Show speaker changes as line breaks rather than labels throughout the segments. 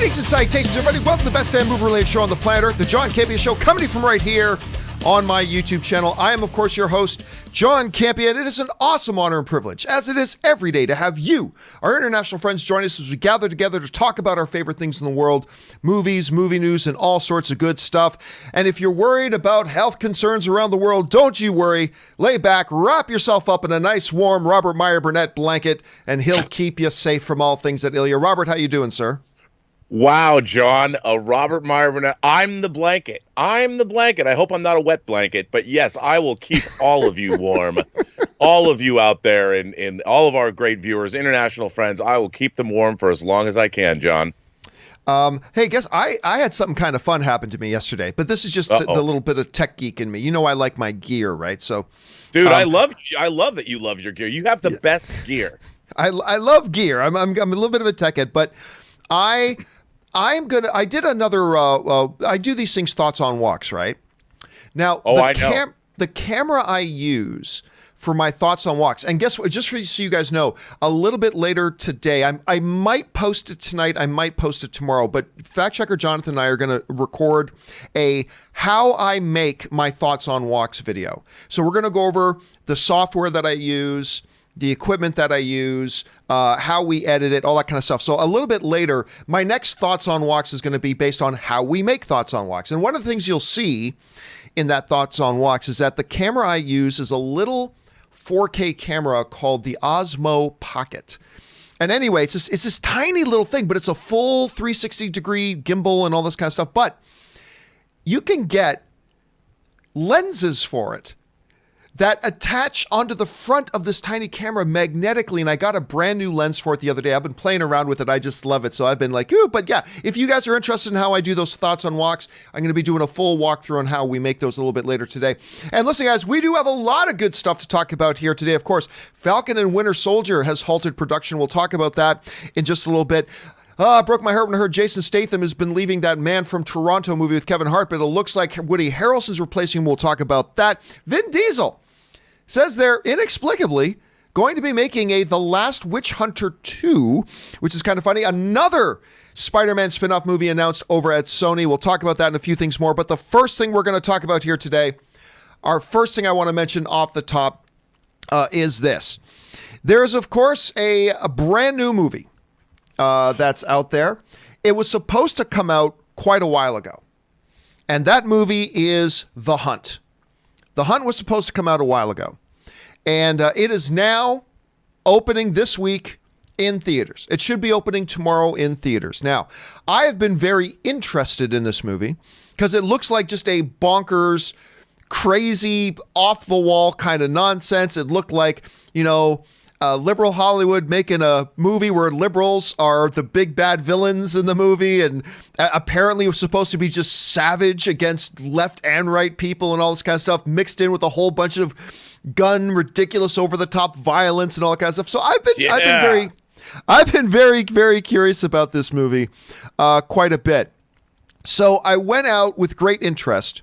Greetings and salutations, everybody. Welcome to the best damn movie-related show on the planet Earth, the John Campea Show, coming to you from right here on my YouTube channel. I am, of course, your host, John Campea, and it is an awesome honor and privilege, as it is every day, to have you, our international friends, join us as we gather together to talk about our favorite things in the world, movies, movie news, and all sorts of good stuff. And if you're worried about health concerns around the world, don't you worry. Lay back, wrap yourself up in a nice, warm Robert Meyer Burnett blanket, and he'll keep you safe from all things that ill you. Robert, how you doing, sir?
Wow, John, a Robert Meyer Burnett. I'm the blanket. I'm the blanket. I hope I'm not a wet blanket, but yes, I will keep all of you warm. All of you out there and all of our great viewers, international friends, I will keep them warm for as long as I can, John.
Hey, guess I had something kind of fun happen to me yesterday, but this is just the little bit of tech geek in me. You know, I like my gear, right? So,
dude, I love that you love your gear. You have the best gear.
I love gear. I'm a little bit of a tech head, but I do these things, thoughts on walks, right? Now, the camera I use for my thoughts on walks, and guess what, just so you guys know, a little bit later today, I might post it tonight, I might post it tomorrow, but fact checker Jonathan and I are going to record a how I make my thoughts on walks video. So we're going to go over the software that I use, the equipment that I use, how we edit it, all that kind of stuff. So a little bit later, my next Thoughts on Walks is going to be based on how we make Thoughts on Walks. And one of the things you'll see in that Thoughts on Walks is that the camera I use is a little 4K camera called the Osmo Pocket. And anyway, it's this tiny little thing, but it's a full 360-degree gimbal and all this kind of stuff. But you can get lenses for it that attach onto the front of this tiny camera magnetically, and I got a brand new lens for it the other day. I've been playing around with it. I just love it. So I've been like, ooh, but yeah, if you guys are interested in how I do those thoughts on walks, I'm going to be doing a full walkthrough on how we make those a little bit later today. And listen, guys, we do have a lot of good stuff to talk about here today. Of course, Falcon and Winter Soldier has halted production. We'll talk about that in just a little bit. Broke my heart when I heard Jason Statham has been leaving that Man from Toronto movie with Kevin Hart, but it looks like Woody Harrelson's replacing him. We'll talk about that. Vin Diesel says they're inexplicably going to be making a The Last Witch Hunter 2, which is kind of funny. Another Spider-Man spin-off movie announced over at Sony. We'll talk about that and a few things more. But the first thing we're going to talk about here today, our first thing I want to mention off the top is this. There is, of course, a brand new movie that's out there. It was supposed to come out quite a while ago. And that movie is The Hunt. The Hunt was supposed to come out a while ago, and it is now opening this week in theaters. It should be opening tomorrow in theaters. Now, I have been very interested in this movie because it looks like just a bonkers, crazy, off-the-wall kind of nonsense. It looked like, liberal Hollywood making a movie where liberals are the big bad villains in the movie, and apparently it was supposed to be just savage against left and right people and all this kind of stuff, mixed in with a whole bunch of gun, ridiculous, over-the-top violence and all that kind of stuff. So I've been very, very curious about this movie quite a bit. So I went out with great interest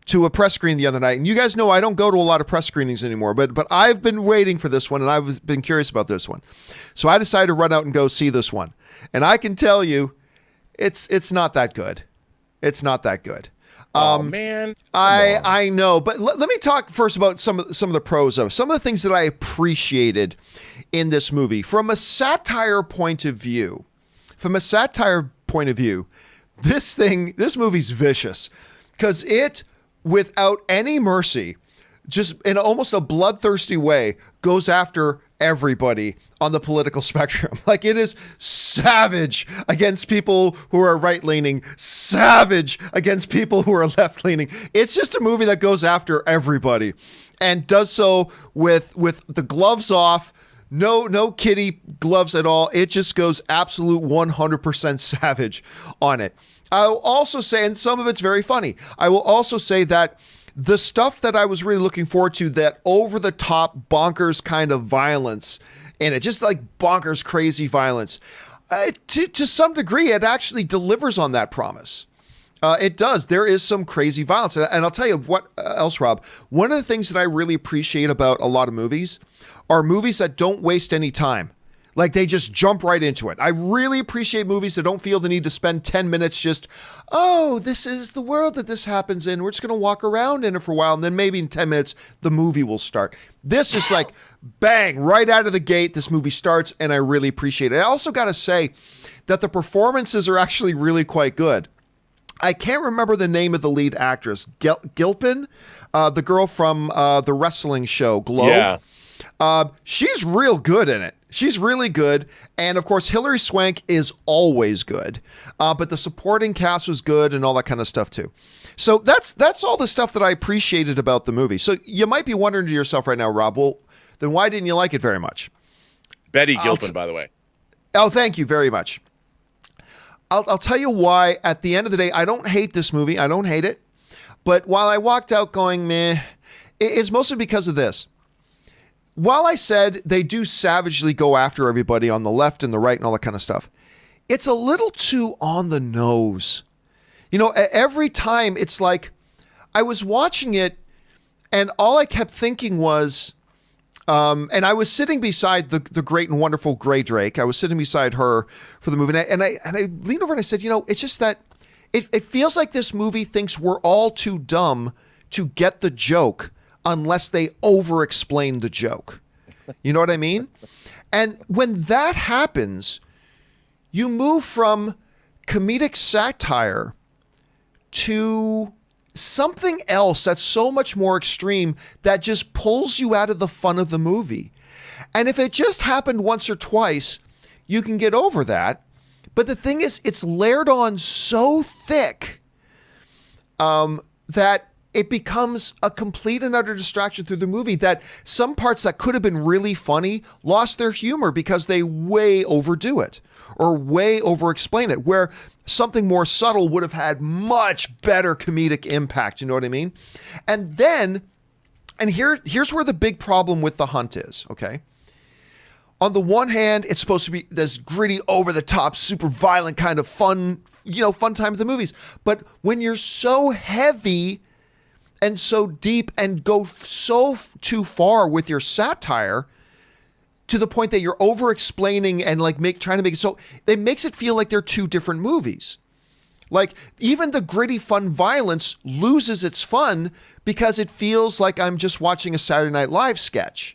to a press screening the other night. And you guys know I don't go to a lot of press screenings anymore, but I've been waiting for this one, and I've been curious about this one. So I decided to run out and go see this one. And I can tell you, it's not that good. It's not that good.
Oh, man.
I know, but let me talk first about some of the pros of it. Some of the things that I appreciated in this movie. From a satire point of view, this movie's vicious because it, without any mercy, just in almost a bloodthirsty way, goes after everybody on the political spectrum. Like, it is savage against people who are right-leaning, savage against people who are left-leaning. It's just a movie that goes after everybody and does so with the gloves off. No kiddie gloves at all. It just goes absolute 100% savage on it. I'll also say, and some of it's very funny, I will also say that the stuff that I was really looking forward to, that over-the-top bonkers kind of violence in it, just like bonkers crazy violence, to some degree, it actually delivers on that promise. It does. There is some crazy violence. And I'll tell you what else, Rob. One of the things that I really appreciate about a lot of movies are movies that don't waste any time. Like they just jump right into it. I really appreciate movies that don't feel the need to spend 10 minutes just, oh, this is the world that this happens in. We're just going to walk around in it for a while. And then maybe in 10 minutes, the movie will start. This is like, bang, right out of the gate, this movie starts. And I really appreciate it. I also got to say that the performances are actually really quite good. I can't remember the name of the lead actress. Gilpin, the girl from the wrestling show, Glow.
Yeah.
She's real good in it. She's really good. And of course, Hilary Swank is always good. But the supporting cast was good and all that kind of stuff too. So that's all the stuff that I appreciated about the movie. So you might be wondering to yourself right now, Rob, well, then why didn't you like it very much?
Betty Gilpin, by the way.
Oh, thank you very much. I'll tell you why. At the end of the day, I don't hate this movie. I don't hate it. But while I walked out going, meh, it's mostly because of this. While I said they do savagely go after everybody on the left and the right and all that kind of stuff, it's a little too on the nose. You know, every time it's like I was watching it and all I kept thinking was, and I was sitting beside the great and wonderful Gray Drake. I was sitting beside her for the movie. And I leaned over and I said, you know, it's just that it feels like this movie thinks we're all too dumb to get the joke unless they over-explain the joke. You know what I mean? And when that happens, you move from comedic satire to something else that's so much more extreme that just pulls you out of the fun of the movie. And if it just happened once or twice, you can get over that. But the thing is, it's layered on so thick that it becomes a complete and utter distraction through the movie, that some parts that could have been really funny lost their humor because they way overdo it or way over explain it, where something more subtle would have had much better comedic impact. You know what I mean? And here's where the big problem with The Hunt is, okay? On the one hand, it's supposed to be this gritty, over the top, super violent kind of fun time of the movies. But when you're so heavy and so deep and go so too far with your satire to the point that you're over explaining and like trying to make it so, it makes it feel like they're two different movies. Like even the gritty fun violence loses its fun because it feels like I'm just watching a Saturday Night Live sketch.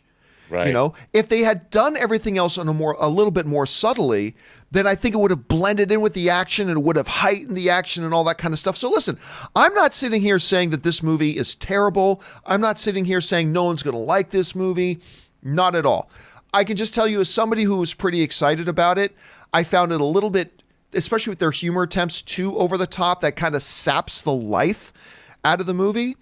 Right.
You know, if they had done everything else on a little bit more subtly, then I think it would have blended in with the action and it would have heightened the action and all that kind of stuff. So listen, I'm not sitting here saying that this movie is terrible. I'm not sitting here saying no one's going to like this movie. Not at all. I can just tell you, as somebody who was pretty excited about it, I found it a little bit, especially with their humor attempts, too over the top. That kind of saps the life out of the movie.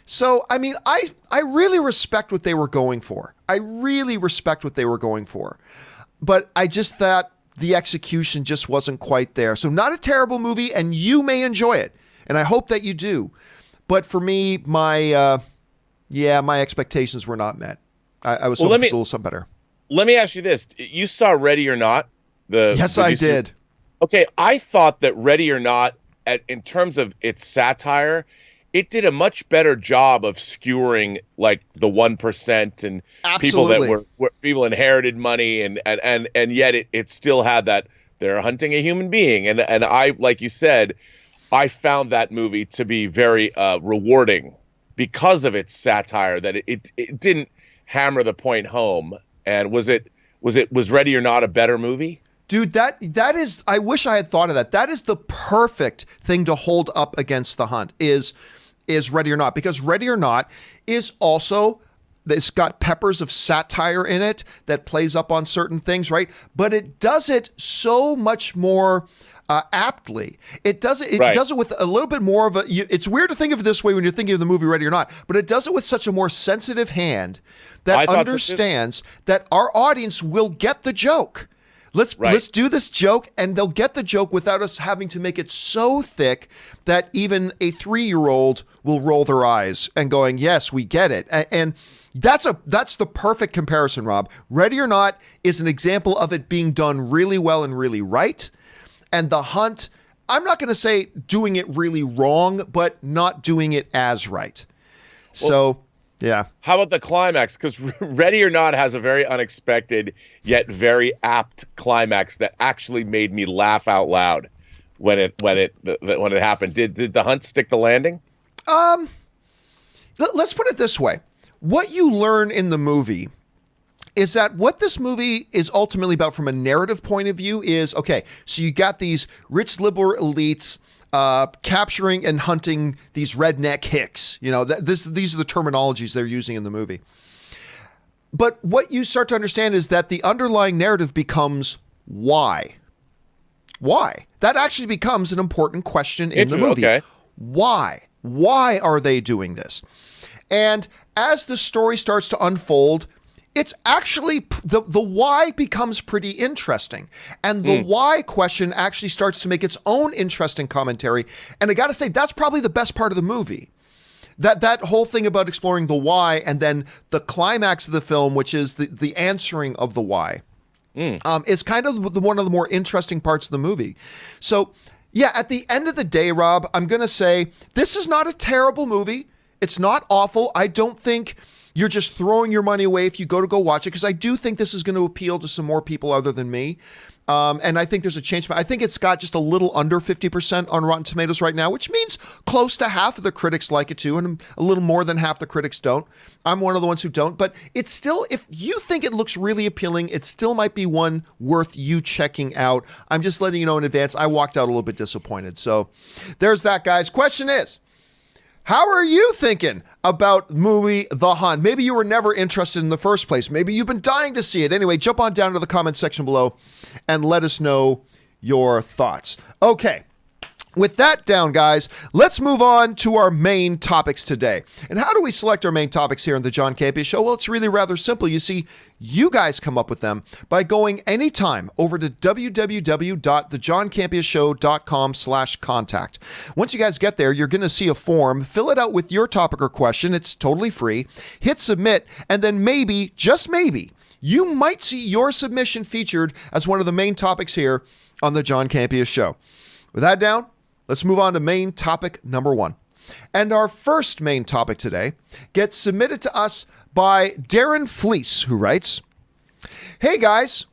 So, I mean, I really respect what they were going for. I really respect what they were going for. But I just thought the execution just wasn't quite there. So not a terrible movie, and you may enjoy it. And I hope that you do. But for me, my expectations were not met. I was hoping for a little something better.
Let me ask you this. You saw Ready or Not?
Yes, I did.
Okay, I thought that Ready or Not, in terms of its satire, it did a much better job of skewering like the 1% and people that were people inherited money and yet it still had that they're hunting a human being. And I, like you said, I found that movie to be very rewarding because of its satire, that it didn't hammer the point home. And was Ready or Not a better movie?
Dude, that is, I wish I had thought of that. That is the perfect thing to hold up against The Hunt is Ready or Not, because Ready or Not is also, it's got peppers of satire in it that plays up on certain things, right? But it does it so much more aptly. It does it with a little bit more of it's weird to think of it this way when you're thinking of the movie Ready or Not, but it does it with such a more sensitive hand that understands that our audience will get the joke. Let's do this joke, and they'll get the joke without us having to make it so thick that even a 3-year-old will roll their eyes and going, yes, we get it. And that's the perfect comparison, Rob. Ready or Not is an example of it being done really well and really right. And The Hunt, I'm not going to say doing it really wrong, but not doing it as right. So, Yeah.
How about the climax? Because Ready or Not has a very unexpected yet very apt climax that actually made me laugh out loud when it happened. Did the hunt stick the landing?
Let's put it this way. What you learn in the movie is that what this movie is ultimately about from a narrative point of view is, okay, so you got these rich liberal elites capturing and hunting these redneck hicks. You know, these are the terminologies they're using in the movie. But what you start to understand is that the underlying narrative becomes why. Why? That actually becomes an important question in the movie.
Okay.
Why? Why are they doing this? And as the story starts to unfold, it's actually the why becomes pretty interesting. And the why question actually starts to make its own interesting commentary. And I got to say, that's probably the best part of the movie. That whole thing about exploring the why and then the climax of the film, which is the answering of the why, is kind of one of the more interesting parts of the movie. So, yeah, at the end of the day, Rob, I'm going to say this is not a terrible movie. It's not awful. I don't think you're just throwing your money away if you go watch it, because I do think this is going to appeal to some more people other than me. And I think there's a chance. I think it's got just a little under 50% on Rotten Tomatoes right now, which means close to half of the critics like it too, and a little more than half the critics don't. I'm one of the ones who don't, but it's still, if you think it looks really appealing, it still might be one worth you checking out. I'm just letting you know in advance, I walked out a little bit disappointed. So there's that, guys. Question is, how are you thinking about the movie The Hunt? Maybe you were never interested in the first place. Maybe you've been dying to see it. Anyway, jump on down to the comment section below and let us know your thoughts. Okay. With that down, guys, let's move on to our main topics today. And how do we select our main topics here on the John Campea Show? Well, it's really rather simple. You see, you guys come up with them by going anytime over to www.thejohncampeashow.com/contact. Once you guys get there, you're going to see a form. Fill it out with your topic or question. It's totally free. Hit submit, and then maybe, just maybe, you might see your submission featured as one of the main topics here on the John Campea Show. With that down, let's move on to main topic number 1. And our first main topic today gets submitted to us by Darren Fleece, who writes, "Hey guys,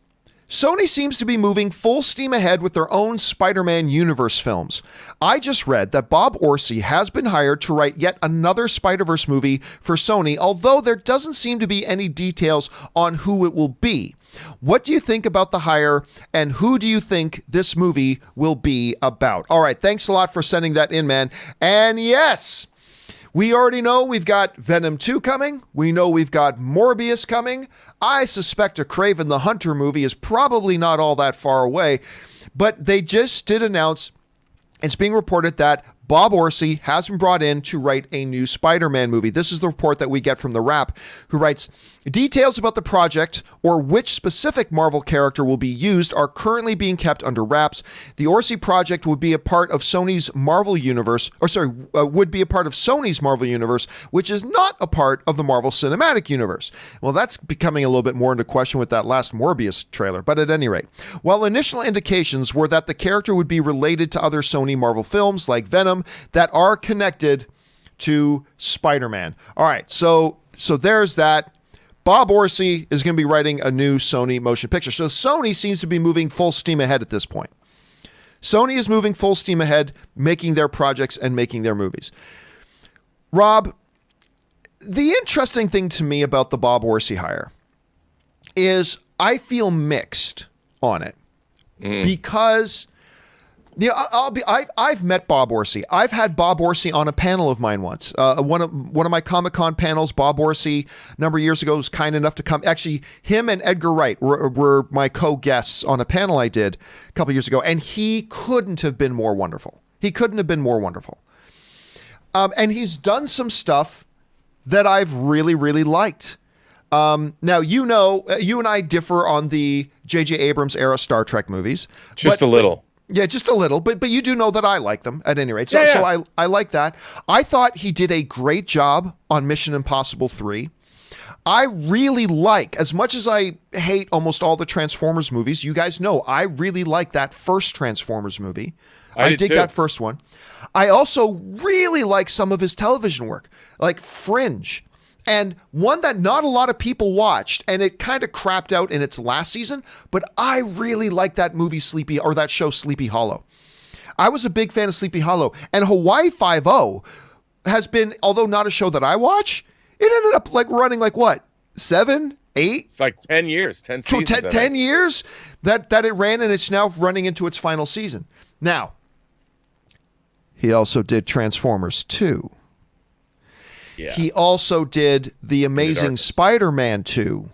Sony seems to be moving full steam ahead with their own Spider-Man universe films. I just read that Bob Orci has been hired to write yet another Spider-Verse movie for Sony, although there doesn't seem to be any details on who it will be. What do you think about the hire, and who do you think this movie will be about?" All right, thanks a lot for sending that in, man. And yes, we already know we've got Venom 2 coming. We know we've got Morbius coming. I suspect a Kraven the Hunter movie is probably not all that far away, but they just did announce, it's being reported that Bob Orci has been brought in to write a new Spider-Man movie. This is the report that we get from The Wrap, who writes, "Details about the project or which specific Marvel character will be used are currently being kept under wraps. The Orci project would be a part of Sony's Marvel Universe, would be a part of Sony's Marvel Universe, which is not a part of the Marvel Cinematic Universe." Well, that's becoming a little bit more into question with that last Morbius trailer, but at any rate, while initial indications were that the character would be related to other Sony Marvel films like Venom that are connected to Spider-Man. All right, so there's that. Bob Orci is going to be writing a new Sony motion picture. So Sony seems to be moving full steam ahead at this point. Sony is moving full steam ahead, making their projects and making their movies. Rob, the interesting thing to me about the Bob Orci hire is I feel mixed on it because, you know, I've met Bob Orci. I've had Bob Orci on a panel of mine once. One of my Comic-Con panels, Bob Orci, a number of years ago, was kind enough to come. Actually, him and Edgar Wright were my co-guests on a panel I did a couple years ago, and he couldn't have been more wonderful. He couldn't have been more wonderful. And he's done some stuff that I've really, really liked. Now, you know, you and I differ on the J.J. Abrams era Star Trek movies.
Just a little.
Yeah, just a little, but you do know that I like them at any rate. So,
yeah.
So I like that. I thought he did a great job on Mission Impossible 3. I really like, as much as I hate almost all the Transformers movies, you guys know I really like that first Transformers movie. I dig that first one. I also really like some of his television work, like Fringe. And one that not a lot of people watched, and it kind of crapped out in its last season, but I really like that movie that show Sleepy Hollow. I was a big fan of Sleepy Hollow, and Hawaii Five-0 has been, although not a show that I watch, it ended up like running like what, 7, 8?
It's like 10 years, 10 seasons.
10 years that it ran, and it's now running into its final season. Now, he also did Transformers 2.
Yeah.
He also did The Amazing Spider-Man 2.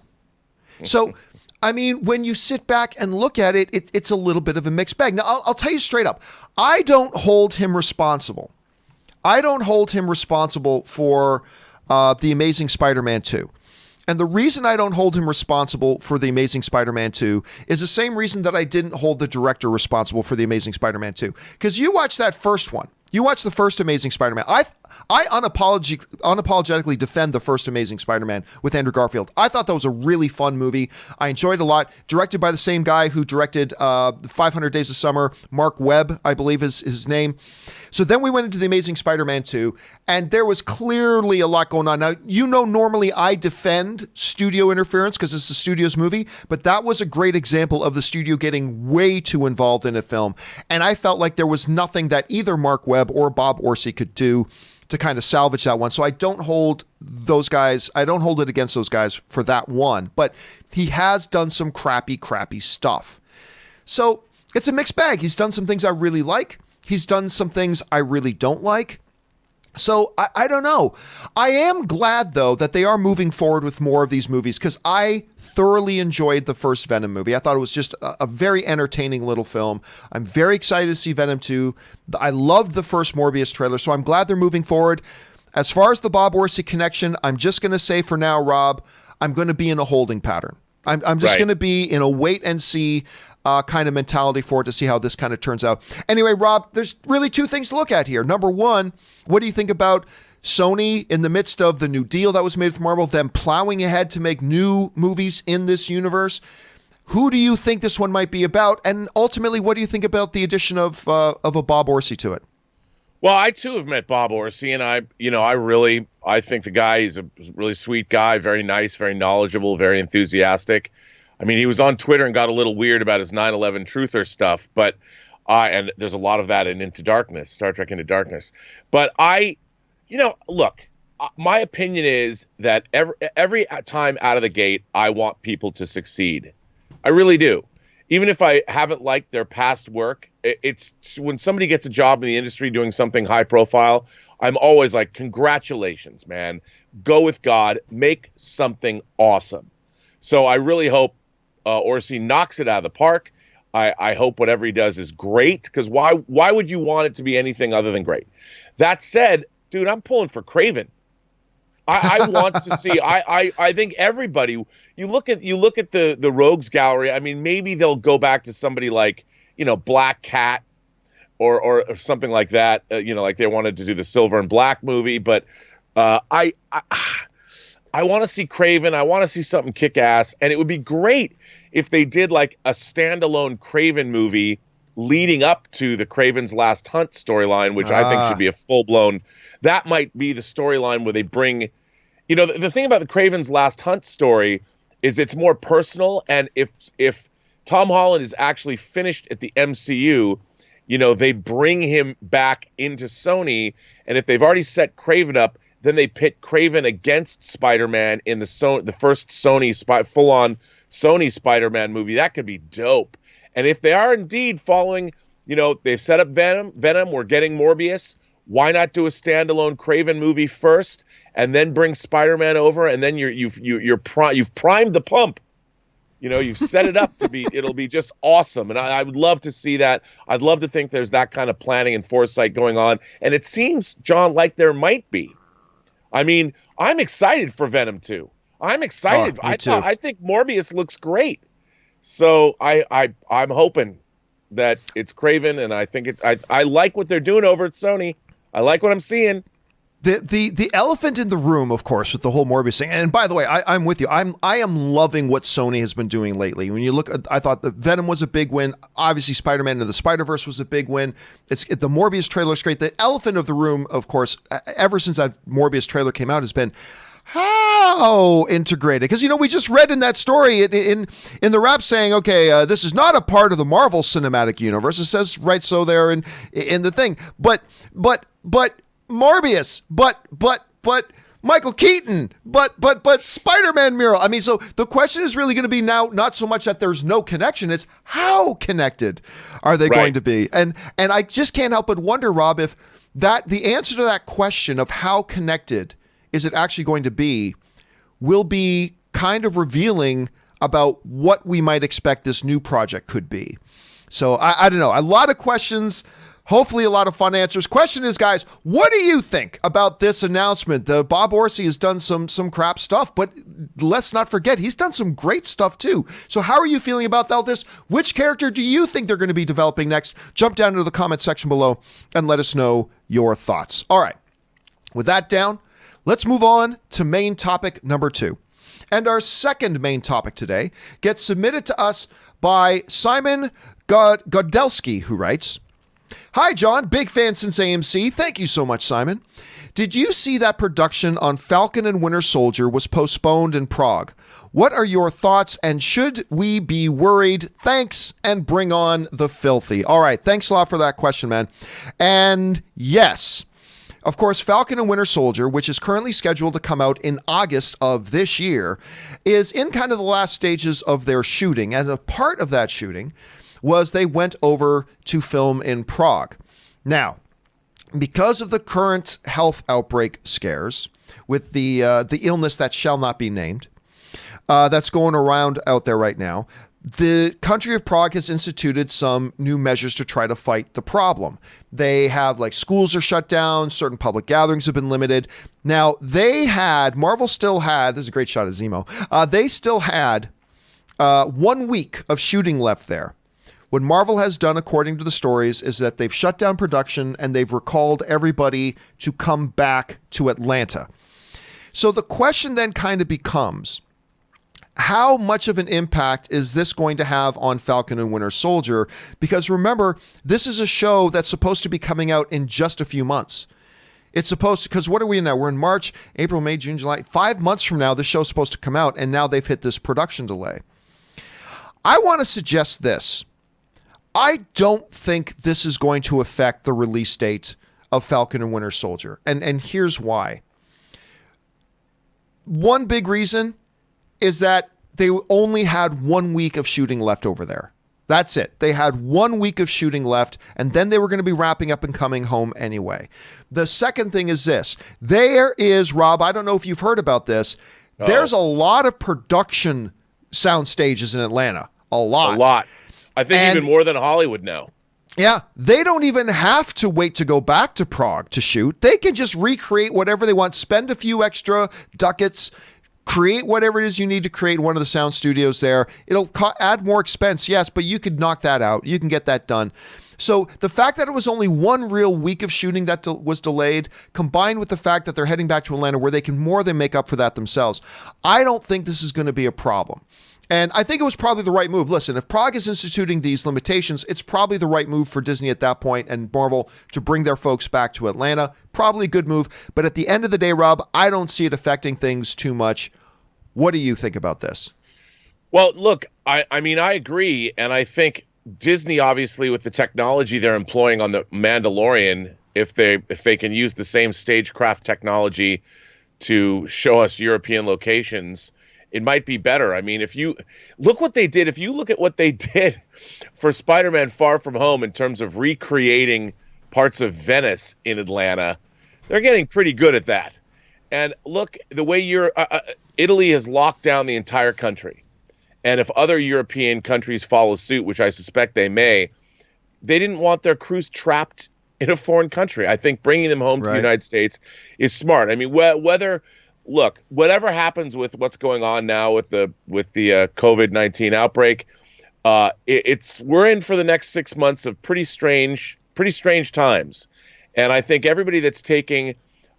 So, I mean, when you sit back and look at it, it's a little bit of a mixed bag. Now, I'll tell you straight up, I don't hold him responsible. I don't hold him responsible for The Amazing Spider-Man 2. And the reason I don't hold him responsible for The Amazing Spider-Man 2 is the same reason that I didn't hold the director responsible for The Amazing Spider-Man 2. Because you watch that first one. You watch the first Amazing Spider-Man. I unapologetically defend the first Amazing Spider-Man with Andrew Garfield. I thought that was a really fun movie. I enjoyed it a lot. Directed by the same guy who directed 500 Days of Summer. Mark Webb, I believe is his name. So then we went into The Amazing Spider-Man 2, and there was clearly a lot going on. Now, normally I defend studio interference because it's the studio's movie, but that was a great example of the studio getting way too involved in a film. And I felt like there was nothing that either Mark Webb or Bob Orci could do to kind of salvage that one. So I don't hold it against those guys for that one, but he has done some crappy stuff. So it's a mixed bag. He's done some things I really like. He's done some things I really don't like. So I don't know. I am glad, though, that they are moving forward with more of these movies because I thoroughly enjoyed the first Venom movie. I thought it was just a very entertaining little film. I'm very excited to see Venom 2. I loved the first Morbius trailer, so I'm glad they're moving forward. As far as the Bob Orci connection, I'm just going to say for now, Rob, I'm going to be in a holding pattern. I'm just going to be in a wait and see kind of mentality for it to see how this kind of turns out. Anyway, Rob, there's really two things to look at here. Number one, what do you think about Sony in the midst of the new deal that was made with Marvel, them plowing ahead to make new movies in this universe? Who do you think this one might be about? And ultimately, what do you think about the addition of a Bob Orci to it?
Well, I too have met Bob Orci, and I think the guy is a really sweet guy, very nice, very knowledgeable, very enthusiastic. I mean, he was on Twitter and got a little weird about his 9/11 truther stuff, but and there's a lot of that in Into Darkness, Star Trek Into Darkness. But look, my opinion is that every time out of the gate, I want people to succeed. I really do. Even if I haven't liked their past work, it's when somebody gets a job in the industry doing something high profile, I'm always like, congratulations, man. Go with God. Make something awesome. So I really hope Orci knocks it out of the park. I hope whatever he does is great, because why would you want it to be anything other than great? That said, dude, I'm pulling for Craven. I want to see. I think everybody. You look at the Rogues Gallery. I mean, maybe they'll go back to somebody like Black Cat or something like that. Like they wanted to do the Silver and Black movie. But I want to see Craven. I want to see something kick ass, and it would be great if they did like a standalone Craven movie leading up to the Craven's Last Hunt storyline, which I think should be a full blown. That might be the storyline where they bring. The thing about the Craven's Last Hunt story is it's more personal, and if Tom Holland is actually finished at the MCU, they bring him back into Sony, and if they've already set Craven up, then they pit Craven against Spider-Man in the first Sony full-on Sony Spider-Man movie. That could be dope. And if they are indeed following, they've set up Venom, we're getting Morbius. Why not do a standalone Craven movie first, and then bring Spider-Man over, and then you've primed the pump. You've set it up to be. It'll be just awesome, and I would love to see that. I'd love to think there's that kind of planning and foresight going on, and it seems, John, like there might be. I mean, I'm excited for Venom 2. I'm excited.
Me too.
I think Morbius looks great. So I'm hoping that it's Craven, and I think I like what they're doing over at Sony. I like what I'm seeing.
The elephant in the room, of course, with the whole Morbius thing. And by the way, I'm with you. I am loving what Sony has been doing lately. When you look, I thought the Venom was a big win. Obviously, Spider-Man Into the Spider-Verse was a big win. The Morbius trailer is great. The elephant of the room, of course, ever since that Morbius trailer came out, has been how integrated? Because, we just read in that story in the wrap saying, okay, this is not a part of the Marvel Cinematic Universe. It says right so there in the thing. But Morbius, but Michael Keaton, but Spider-Man mural. I mean, so the question is really going to be now not so much that there's no connection, it's how connected are they going to be? And I just can't help but wonder, Rob, if the answer to that question of how connected is it actually going to be will be kind of revealing about what we might expect this new project could be. So I don't know. A lot of questions, hopefully a lot of fun answers. Question is, guys, what do you think about this announcement? Bob Orci has done some crap stuff, but let's not forget he's done some great stuff too. So how are you feeling about all this? Which character do you think they're going to be developing next? Jump down into the comment section below and let us know your thoughts. All right. With that down, let's move on to main topic number 2. And our second main topic today gets submitted to us by Simon Godelski, who writes, "Hi, John. Big fan since AMC. Thank you so much, Simon. Did you see that production on Falcon and Winter Soldier was postponed in Prague? What are your thoughts, and should we be worried? Thanks, and bring on the filthy." All right. Thanks a lot for that question, man. And yes, of course, Falcon and Winter Soldier, which is currently scheduled to come out in August of this year, is in kind of the last stages of their shooting. And a part of that shooting was they went over to film in Prague. Now, because of the current health outbreak scares with the illness that shall not be named, that's going around out there right now, the country of Prague has instituted some new measures to try to fight the problem. They have, schools are shut down, certain public gatherings have been limited. Now, Marvel still had, there's a great shot of Zemo, they still had 1 week of shooting left there. What Marvel has done, according to the stories, is that they've shut down production and they've recalled everybody to come back to Atlanta. So the question then kind of becomes, how much of an impact is this going to have on Falcon and Winter Soldier? Because remember, this is a show that's supposed to be coming out in just a few months. It's supposed to, because what are we in now? We're in March, April, May, June, July. 5 months from now, the show's supposed to come out, and now they've hit this production delay. I want to suggest this. I don't think this is going to affect the release date of Falcon and Winter Soldier. And here's why. One big reason is that they only had 1 week of shooting left over there. That's it. They had 1 week of shooting left, and then they were going to be wrapping up and coming home anyway. The second thing is this. There is, Rob, I don't know if you've heard about this. There's a lot of production sound stages in Atlanta. A lot.
I think even more than Hollywood now.
Yeah, they don't even have to wait to go back to Prague to shoot. They can just recreate whatever they want, spend a few extra ducats, create whatever it is you need to create in one of the sound studios there. It'll add more expense, yes, but you could knock that out. You can get that done. So the fact that it was only 1 real week of shooting that was delayed, combined with the fact that they're heading back to Atlanta where they can more than make up for that themselves, I don't think this is going to be a problem. And I think it was probably the right move. Listen, if Prague is instituting these limitations, it's probably the right move for Disney at that point and Marvel to bring their folks back to Atlanta. Probably a good move. But at the end of the day, Rob, I don't see it affecting things too much. What do you think about this?
Well, look, I mean, I agree. And I think Disney, obviously, with the technology they're employing on the Mandalorian, if they can use the same stagecraft technology to show us European locations, it might be better. I mean, if you look what they did, if you look at what they did for Spider-Man Far From Home in terms of recreating parts of Venice in Atlanta, they're getting pretty good at that. And look, the way Italy has locked down the entire country. And if other European countries follow suit, which I suspect they may, they didn't want their crews trapped in a foreign country. I think bringing them home to the United States is smart. I mean, whatever happens with what's going on now with the COVID-19 outbreak, we're in for the next 6 months of pretty strange times. And I think everybody that's taking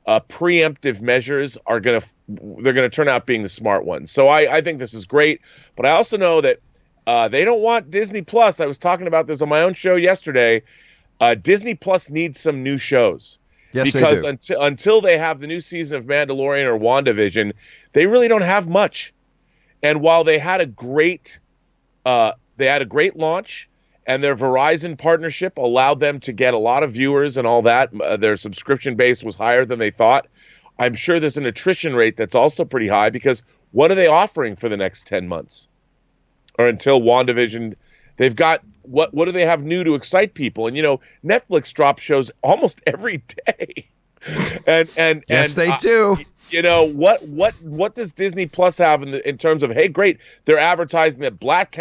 preemptive measures they're gonna turn out being the smart ones. So I think this is great, but I also know that they don't want Disney Plus. I was talking about this on my own show yesterday. Disney Plus needs some new shows.
Yes,
because
they do.
until they have the new season of Mandalorian or WandaVision, they really don't have much. And while they had a great launch, and their Verizon partnership allowed them to get a lot of viewers and all that, their subscription base was higher than they thought. I'm sure there's an attrition rate that's also pretty high, because what are they offering for the next 10 months? Or until WandaVision, they've got, what do they have new to excite people? And, Netflix drops shows almost every day. And
yes, they do.
What does Disney Plus have in terms of, hey, great, they're advertising that Black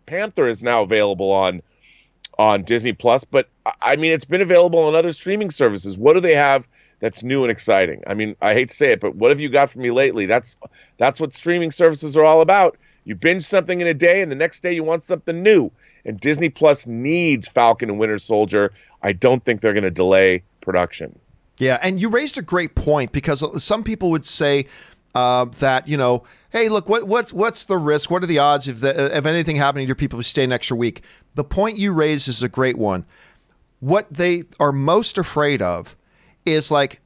Panther is now available on Disney Plus, but I mean, it's been available on other streaming services. What do they have that's new and exciting? I mean, I hate to say it, but what have you got for me lately? That's what streaming services are all about. You binge something in a day, and the next day you want something new. And Disney Plus needs Falcon and Winter Soldier. I don't think they're going to delay production.
Yeah, and you raised a great point, because some people would say that, hey, look, what's the risk? What are the odds of anything happening to your people who stay an extra week? The point you raised is a great one. What they are most afraid of is like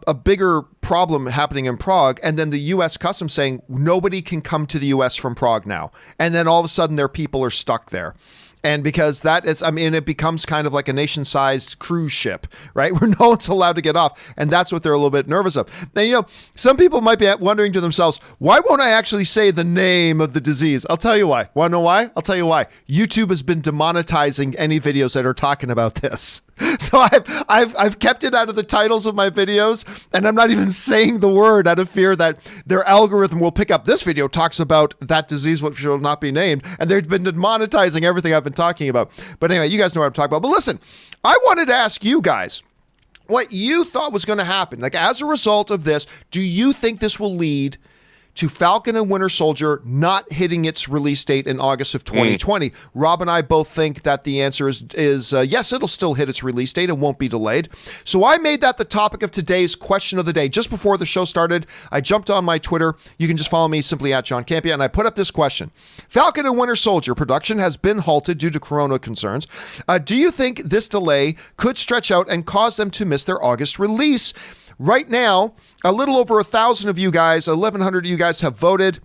a bigger problem happening in Prague, and then the U.S. Customs saying nobody can come to the U.S. from Prague now. And then all of a sudden their people are stuck there. And because it becomes kind of like a nation-sized cruise ship, right? Where no one's allowed to get off. And that's what they're a little bit nervous of. Now, some people might be wondering to themselves, why won't I actually say the name of the disease? I'll tell you why. Want to know why? I'll tell you why. YouTube has been demonetizing any videos that are talking about this. So I've kept it out of the titles of my videos, and I'm not even saying the word out of fear that their algorithm will pick up. This video talks about that disease, which will not be named, and they've been demonetizing everything I've been talking about. But anyway, you guys know what I'm talking about. But listen, I wanted to ask you guys what you thought was going to happen. Like, as a result of this, do you think this will lead to Falcon and Winter Soldier not hitting its release date in August of 2020? Rob and I both think that the answer is yes, it'll still hit its release date and won't be delayed. So I made that the topic of today's question of the day. Just before the show started, I jumped on my Twitter. You can just follow me simply at John Campea, and I put up this question. Falcon and Winter Soldier production has been halted due to corona concerns. Do you think this delay could stretch out and cause them to miss their August release? Right now, a little over 1,000 of you guys, 1,100 of you guys have voted.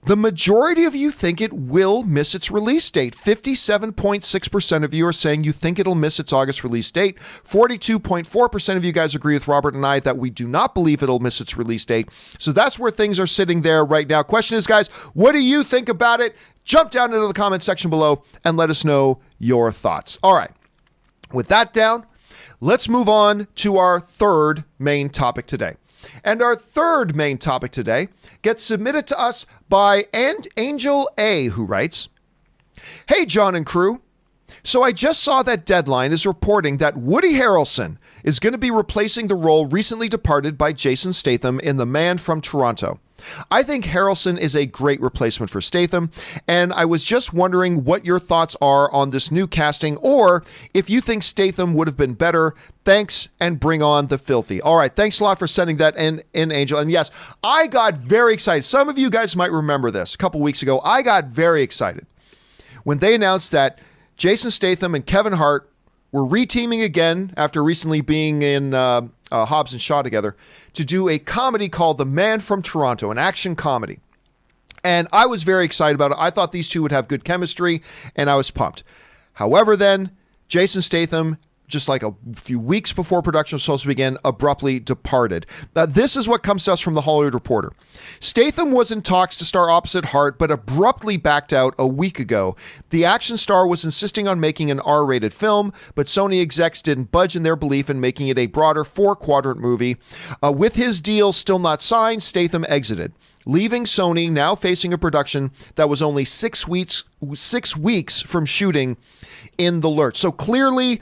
The majority of you think it will miss its release date. 57.6% of you are saying you think it'll miss its August release date. 42.4% of you guys agree with Robert and I that we do not believe it'll miss its release date. So that's where things are sitting there right now. Question is, guys, what do you think about it? Jump down into the comment section below and let us know your thoughts. All right. With that down, let's move on to our third main topic today. And our third main topic today gets submitted to us by Angel A, who writes, "Hey, John and crew. So I just saw that Deadline is reporting that Woody Harrelson is going to be replacing the role recently departed by Jason Statham in The Man from Toronto. I think Harrelson is a great replacement for Statham, and I was just wondering what your thoughts are on this new casting, or if you think Statham would have been better. Thanks, and bring on the filthy." All right, thanks a lot for sending that in, Angel. And yes, I got very excited. Some of you guys might remember this. A couple weeks ago, I got very excited when they announced that Jason Statham and Kevin Hart were reteaming again after recently being in Hobbs and Shaw together to do a comedy called The Man from Toronto, an action comedy. And I was very excited about it. I thought these two would have good chemistry, and I was pumped. However, then Jason Statham, just like a few weeks before production was supposed to begin, abruptly departed. Now, this is what comes to us from The Hollywood Reporter. Statham was in talks to star opposite Hart, but abruptly backed out a week ago. The action star was insisting on making an R-rated film, but Sony execs didn't budge in their belief in making it a broader 4-quadrant movie. With his deal still not signed, Statham exited, leaving Sony now facing a production that was only 6 weeks from shooting in the lurch. So clearly,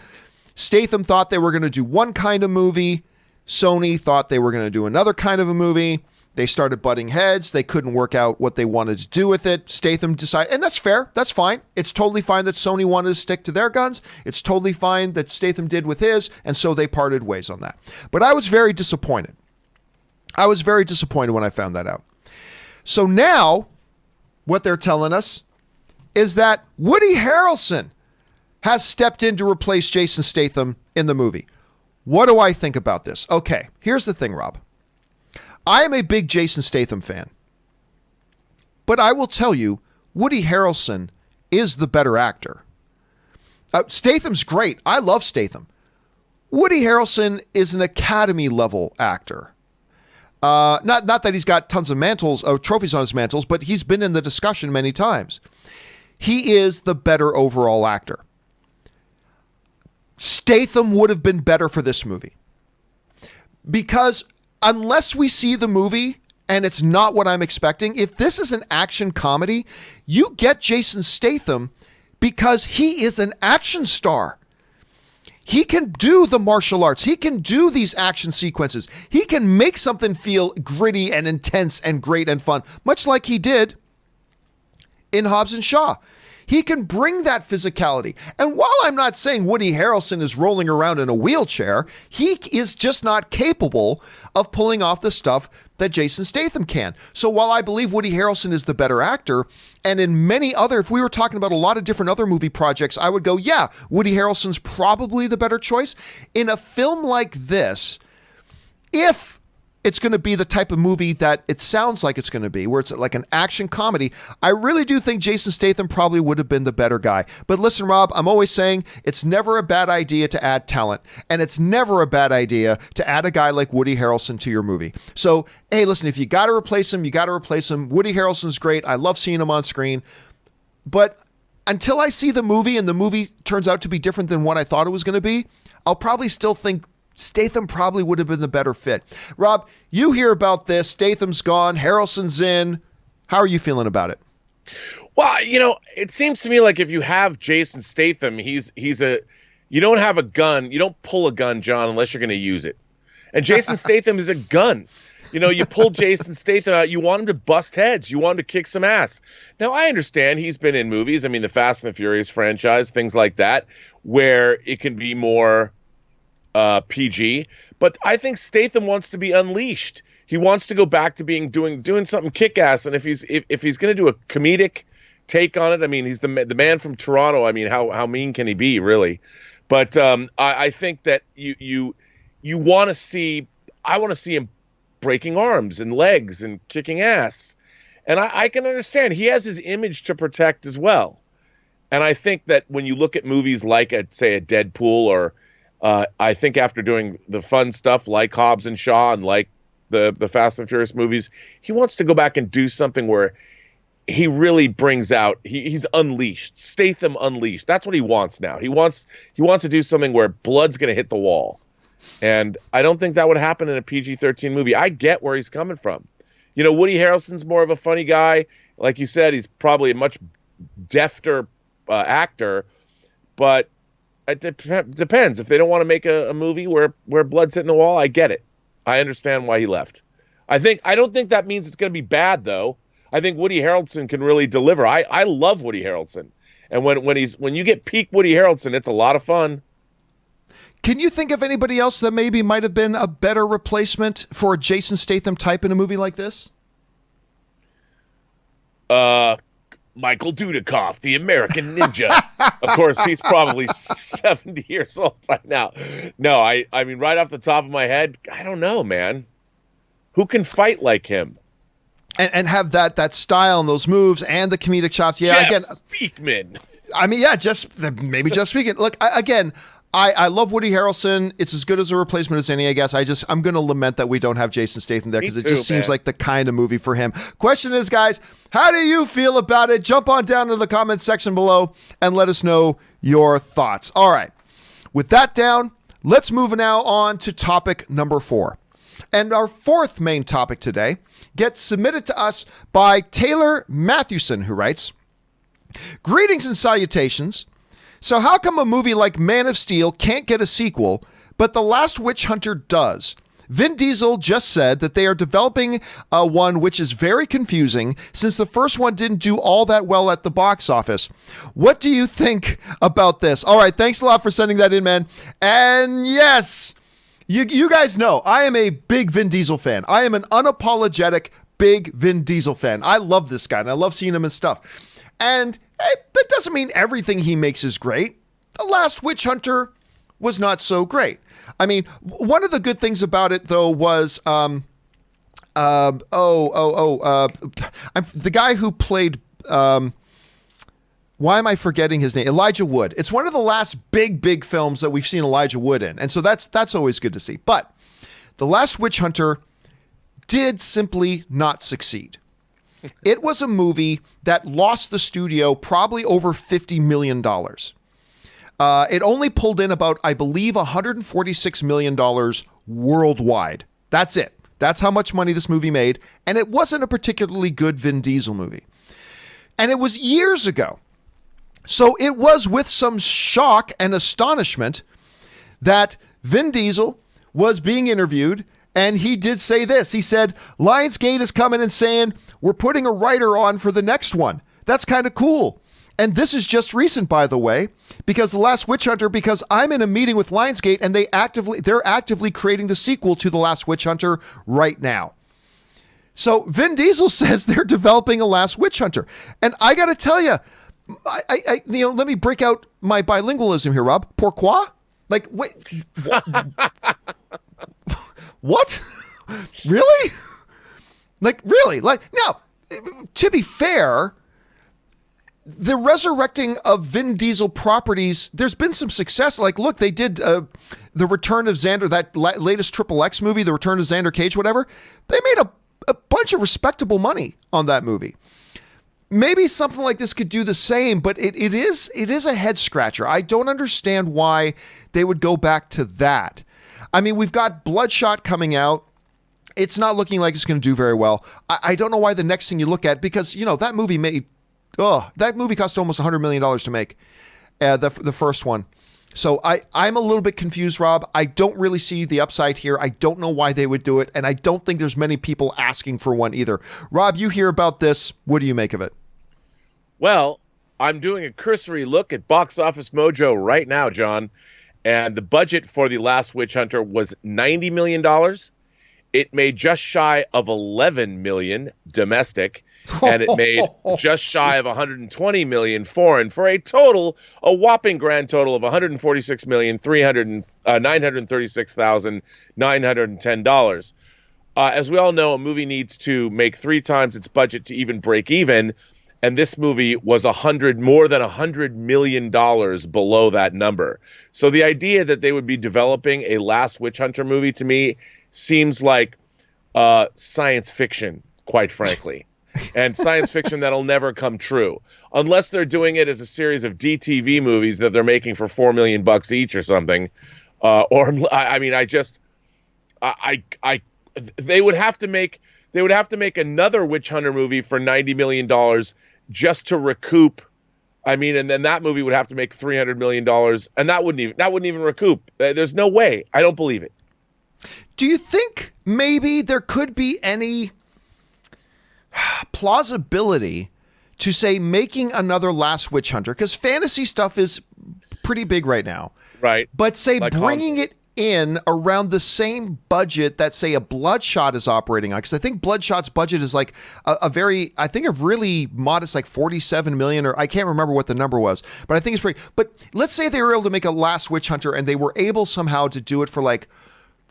Statham thought they were going to do one kind of movie. Sony thought they were going to do another kind of a movie. They started butting heads. They couldn't work out what they wanted to do with it. Statham decided, and that's fair. That's fine. It's totally fine that Sony wanted to stick to their guns. It's totally fine that Statham did with his, and so they parted ways on that. But I was very disappointed. I was very disappointed when I found that out. So now, what they're telling us is that Woody Harrelson has stepped in to replace Jason Statham in the movie. What do I think about this? Okay, here's the thing, Rob. I am a big Jason Statham fan. But I will tell you, Woody Harrelson is the better actor. Statham's great. I love Statham. Woody Harrelson is an Academy-level actor. Not that he's got tons of trophies on his mantles, but he's been in the discussion many times. He is the better overall actor. Statham would have been better for this movie. Because unless we see the movie and it's not what I'm expecting, if this is an action comedy, you get Jason Statham because he is an action star. He can do the martial arts. He can do these action sequences. He can make something feel gritty and intense and great and fun, much like he did in Hobbs and Shaw. He can bring that physicality. And while I'm not saying Woody Harrelson is rolling around in a wheelchair, he is just not capable of pulling off the stuff that Jason Statham can. So while I believe Woody Harrelson is the better actor, and in many other, if we were talking about a lot of different other movie projects, I would go, yeah, Woody Harrelson's probably the better choice. In a film like this, if it's going to be the type of movie that it sounds like it's going to be, where it's like an action comedy, I really do think Jason Statham probably would have been the better guy. But listen, Rob, I'm always saying it's never a bad idea to add talent, and it's never a bad idea to add a guy like Woody Harrelson to your movie. So, hey, listen, if you got to replace him, you got to replace him. Woody Harrelson's great. I love seeing him on screen. But until I see the movie and the movie turns out to be different than what I thought it was going to be, I'll probably still think Statham probably would have been the better fit. Rob, you hear about this. Statham's gone. Harrelson's in. How are you feeling about it?
Well, it seems to me like if you have Jason Statham, you don't have a gun. You don't pull a gun, John, unless you're going to use it. And Jason Statham is a gun. You pull Jason Statham out, you want him to bust heads. You want him to kick some ass. Now, I understand he's been in movies. I mean, the Fast and the Furious franchise, things like that, where it can be more PG, but I think Statham wants to be unleashed. He wants to go back to doing something kick-ass, and if he's going to do a comedic take on it, I mean, he's the man from Toronto. I mean, how mean can he be, really? But I think that you want to see. I want to see him breaking arms and legs and kicking ass, and I can understand he has his image to protect as well. And I think that when you look at movies like say a Deadpool or I think after doing the fun stuff like Hobbs and Shaw and like the Fast and Furious movies, he wants to go back and do something where he really brings out, he's unleashed. Statham unleashed. That's what he wants now. He wants to do something where blood's going to hit the wall. And I don't think that would happen in a PG-13 movie. I get where he's coming from. Woody Harrelson's more of a funny guy. Like you said, he's probably a much defter actor, but it depends. If they don't want to make a movie where blood's hitting the wall, I get it. I understand why he left. I don't think that means it's going to be bad, though. I think Woody Harrelson can really deliver. I love Woody Harrelson, and when you get peak Woody Harrelson, it's a lot of fun.
Can you think of anybody else that maybe might have been a better replacement for a Jason Statham type in a movie like this?
Michael Dudikoff, the American Ninja. Of course, he's probably 70 years old by now. No, I mean, right off the top of my head, I don't know, man. Who can fight like him?
And have that style and those moves and the comedic chops. Yeah,
Jeff Speakman.
I mean, yeah, maybe Jeff Speakman. Look, I love Woody Harrelson. It's as good as a replacement as any, I guess. I'm going to lament that we don't have Jason Statham there because it just seems like the kind of movie for him. Question is, guys, how do you feel about it? Jump on down to the comments section below and let us know your thoughts. All right. With that down, let's move now on to topic number 4. And our fourth main topic today gets submitted to us by Taylor Mathewson, who writes, "Greetings and salutations. So how come a movie like Man of Steel can't get a sequel, but The Last Witch Hunter does? Vin Diesel just said that they are developing one which is very confusing since the first one didn't do all that well at the box office. What do you think about this?" All right, thanks a lot for sending that in, man. And yes, you guys know I am a big Vin Diesel fan. I am an unapologetic big Vin Diesel fan. I love this guy, and I love seeing him and stuff. And that doesn't mean everything he makes is great. The Last Witch Hunter was not so great. I mean, one of the good things about it though was the guy who played why am I forgetting his name? Elijah Wood. It's one of the last big films that we've seen Elijah Wood in. And so that's always good to see. But The Last Witch Hunter did simply not succeed. It was a movie that lost the studio probably over $50 million. It only pulled in about, I believe, $146 million worldwide. That's it. That's how much money this movie made. And it wasn't a particularly good Vin Diesel movie. And it was years ago. So it was with some shock and astonishment that Vin Diesel was being interviewed, and he did say this. He said, Lionsgate is coming and saying, we're putting a writer on for the next one. That's kind of cool. And this is just recent, by the way, because The Last Witch Hunter, because I'm in a meeting with Lionsgate, and they're actively creating the sequel to The Last Witch Hunter right now. So Vin Diesel says they're developing a Last Witch Hunter. And I got to tell you, let me break out my bilingualism here, Rob. Pourquoi? Like, wait, what? Really? Like, really? Like, now, to be fair, the resurrecting of Vin Diesel properties, there's been some success. Like, look, they did The Return of Xander, that latest XXX movie, The Return of Xander Cage, whatever. They made a bunch of respectable money on that movie. Maybe something like this could do the same, but it is a head scratcher. I don't understand why they would go back to that. I mean, we've got Bloodshot coming out. It's not looking like it's going to do very well. I don't know why the next thing you look at, because, that movie cost almost $100 million to make, the first one. So I'm a little bit confused, Rob. I don't really see the upside here. I don't know why they would do it, and I don't think there's many people asking for one either. Rob, you hear about this. What do you make of it?
Well, I'm doing a cursory look at Box Office Mojo right now, John, and the budget for The Last Witch Hunter was $90 million. It made just shy of $11 million domestic, and it made just shy of $120 million foreign, for a whopping grand total of $146,936,910. As we all know, a movie needs to make 3 times its budget to even break even, and this movie was more than $100 million below that number. So the idea that they would be developing a Last Witch Hunter movie, to me, seems like science fiction, quite frankly. And science fiction that'll never come true, unless they're doing it as a series of DTV movies that they're making for $4 million each or something. They would have to make another Witch Hunter movie for $90 million just to recoup. I mean, and then that movie would have to make $300 million, and that wouldn't even recoup. There's no way. I don't believe it.
Do you think maybe there could be any plausibility to say making another Last Witch Hunter? Because fantasy stuff is pretty big right now. Right. But say like bringing it in around the same budget that, say, a Bloodshot is operating on. Because I think Bloodshot's budget is like a really modest, like $47 million, or I can't remember what the number was, but I think it's pretty. But let's say they were able to make a Last Witch Hunter and they were able somehow to do it for like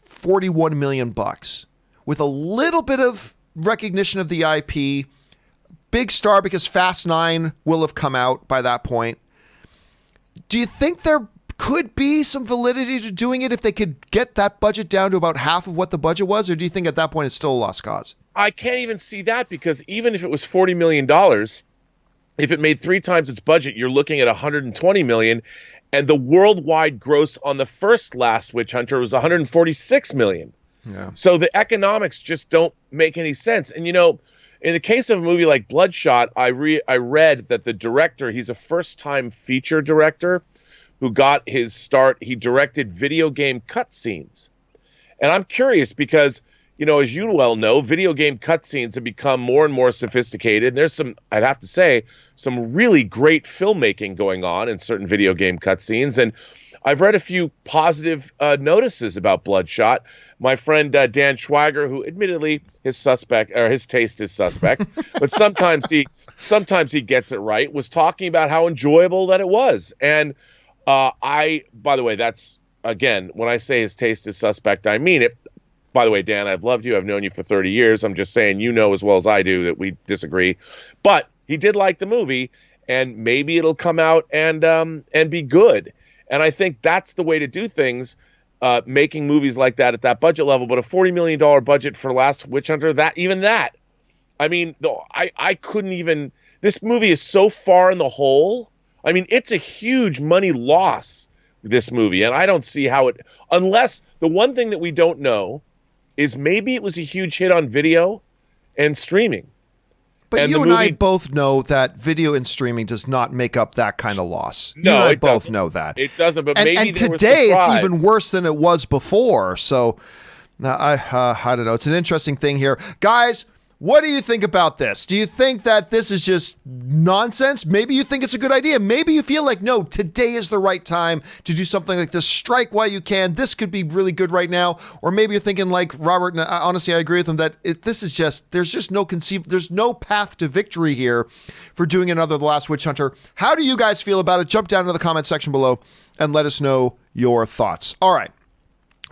$41 million with a little bit of recognition of the IP, big star because Fast 9 will have come out by that point. Do you think there could be some validity to doing it if they could get that budget down to about half of what the budget was, or do you think at that point it's still a lost cause?
I can't even see that, because even if it was $40 million, if it made 3 times its budget, you're looking at $120 million, and the worldwide gross on the first Last Witch Hunter was $146 million. Yeah. So the economics just don't make any sense. And, in the case of a movie like Bloodshot, I read that the director, he's a first-time feature director who got his start. He directed video game cutscenes. And I'm curious because, as you well know, video game cutscenes have become more and more sophisticated. There's I'd have to say, some really great filmmaking going on in certain video game cutscenes. And I've read a few positive notices about Bloodshot. My friend Dan Schweiger, who admittedly his taste is suspect, but sometimes he gets it right, was talking about how enjoyable that it was. And by the way, that's again, when I say his taste is suspect, I mean it. By the way, Dan, I've loved you. I've known you for 30 years. I'm just saying, you know as well as I do that we disagree. But he did like the movie, and maybe it'll come out and be good. And I think that's the way to do things, making movies like that at that budget level. But a $40 million budget for Last Witch Hunter, that. I mean, I couldn't even. This movie is so far in the hole. I mean, it's a huge money loss, this movie. And I don't see how it, unless the one thing that we don't know is maybe it was a huge hit on video and streaming.
But you and I both know that video and streaming does not make up that kind of loss.
No,
you and I
it
both
doesn't.
know that.
It doesn't, but maybe
and today it's even worse than it was before. So I don't know. It's an interesting thing here. Guys, what do you think about this? Do you think that this is just nonsense? Maybe you think it's a good idea. Maybe you feel like, no, today is the right time to do something like this. Strike while you can. This could be really good right now. Or maybe you're thinking like Robert, and honestly, I agree with him that there's just there's no path to victory here for doing another The Last Witch Hunter. How do you guys feel about it? Jump down to the comment section below and let us know your thoughts. All right.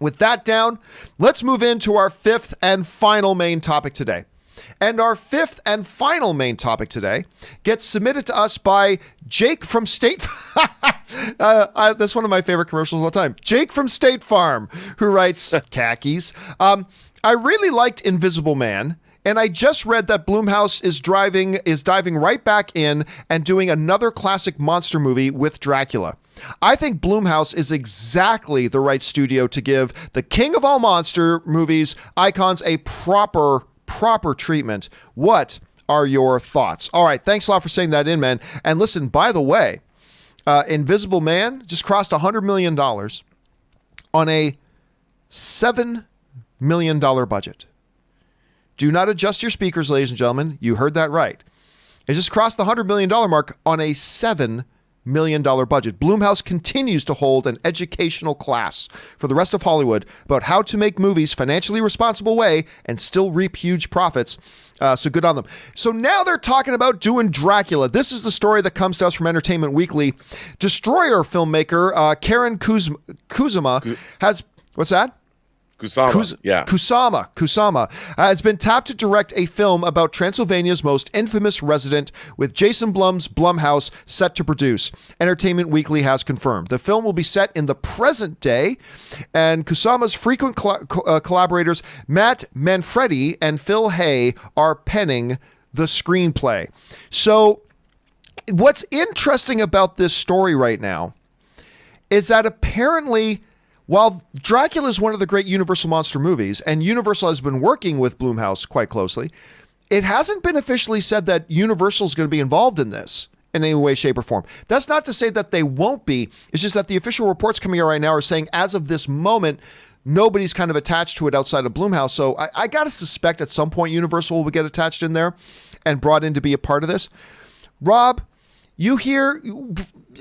With that down, let's move into our fifth and final main topic today. And our fifth and final main topic today gets submitted to us by Jake from State that's one of my favorite commercials of all time. Jake from State Farm, who writes, khakis. I really liked Invisible Man, and I just read that Blumhouse is diving right back in and doing another classic monster movie with Dracula. I think Blumhouse is exactly the right studio to give the king of all monster movies icons a proper treatment. What are your thoughts? All right, thanks a lot for saying that in, man. And listen, by the way, Invisible Man just crossed $100 million on a $7 million budget. Do not adjust your speakers, ladies and gentlemen. You heard that right. It just crossed the $100 million mark on a $7 million budget. Blumhouse continues to hold an educational class for the rest of Hollywood about how to make movies financially responsible way and still reap huge profits. So good on them. So now they're talking about doing Dracula. This is the story that comes to us from Entertainment Weekly. Destroyer filmmaker Karen Kusama has... What's that? Kusama has been tapped to direct a film about Transylvania's most infamous resident, with Jason Blum's Blumhouse set to produce. Entertainment Weekly has confirmed. The film will be set in the present day, and Kusama's frequent collaborators Matt Manfredi and Phil Hay are penning the screenplay. So what's interesting about this story right now is that apparently, while Dracula is one of the great Universal monster movies, and Universal has been working with Blumhouse quite closely, it hasn't been officially said that Universal is going to be involved in this in any way, shape, or form. That's not to say that they won't be. It's just that the official reports coming out right now are saying, as of this moment, nobody's kind of attached to it outside of Blumhouse. So I got to suspect at some point Universal will get attached in there and brought in to be a part of this. Rob, you hear,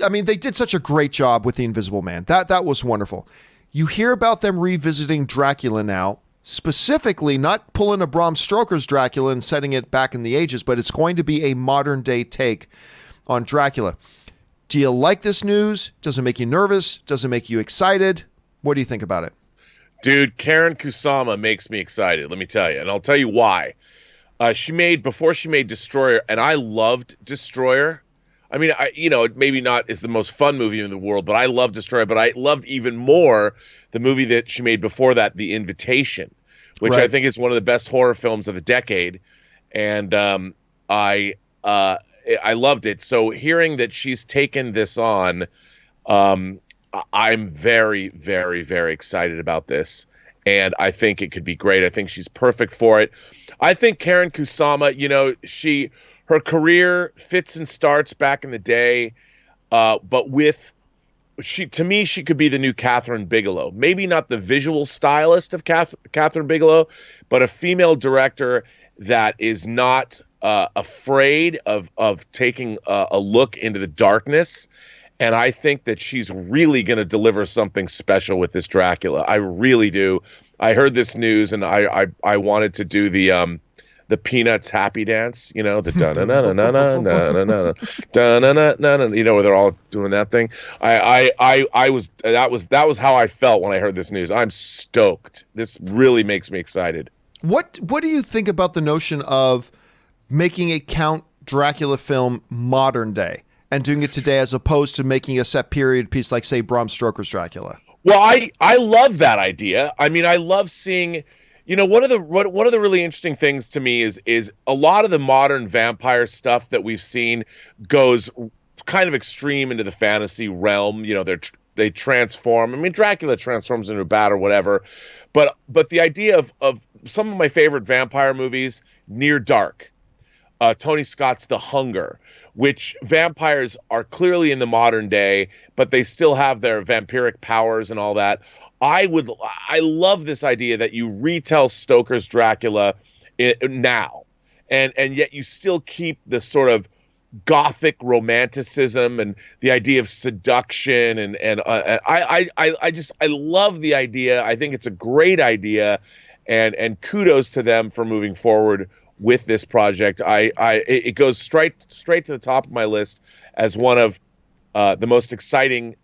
I mean, they did such a great job with The Invisible Man. That was wonderful. You hear about them revisiting Dracula now, specifically not pulling a Bram Stoker's Dracula and setting it back in the ages, but it's going to be a modern day take on Dracula. Do you like this news? Does it make you nervous? Does it make you excited? What do you think about it?
Dude, Karen Kusama makes me excited, let me tell you. And I'll tell you why. Before she made Destroyer, and I loved Destroyer. I mean, maybe not is the most fun movie in the world, but I love Destroyer. But I loved even more the movie that she made before that, The Invitation, which I think is one of the best horror films of the decade. And I loved it. So hearing that she's taken this on, I'm very, very, very excited about this. And I think it could be great. I think she's perfect for it. I think Karen Kusama, her career fits and starts back in the day, but to me, she could be the new Catherine Bigelow. Maybe not the visual stylist of Catherine Bigelow, but a female director that is not afraid of taking a look into the darkness. And I think that she's really going to deliver something special with this Dracula. I really do. I heard this news, and I wanted to do the the Peanuts happy dance, you know, the da-na-na-na-na-na-na-na-na, da-na-na-na-na, you know, where they're all doing that thing. That was how I felt when I heard this news. I'm stoked. This really makes me excited.
What do you think about the notion of making a Count Dracula film modern day and doing it today as opposed to making a set period piece like, say, Bram Stoker's Dracula?
Well, I love that idea. I mean, I love seeing, you know, one of the really interesting things to me is a lot of the modern vampire stuff that we've seen goes kind of extreme into the fantasy realm. You know, they transform. I mean, Dracula transforms into a bat or whatever, but the idea of some of my favorite vampire movies, Near Dark, Tony Scott's The Hunger, which vampires are clearly in the modern day, but they still have their vampiric powers and all that. I love this idea that you retell Stoker's Dracula now, and yet you still keep the sort of gothic romanticism and the idea of seduction, and I love the idea. I think it's a great idea, and kudos to them for moving forward with this project. It goes straight to the top of my list as one of the most exciting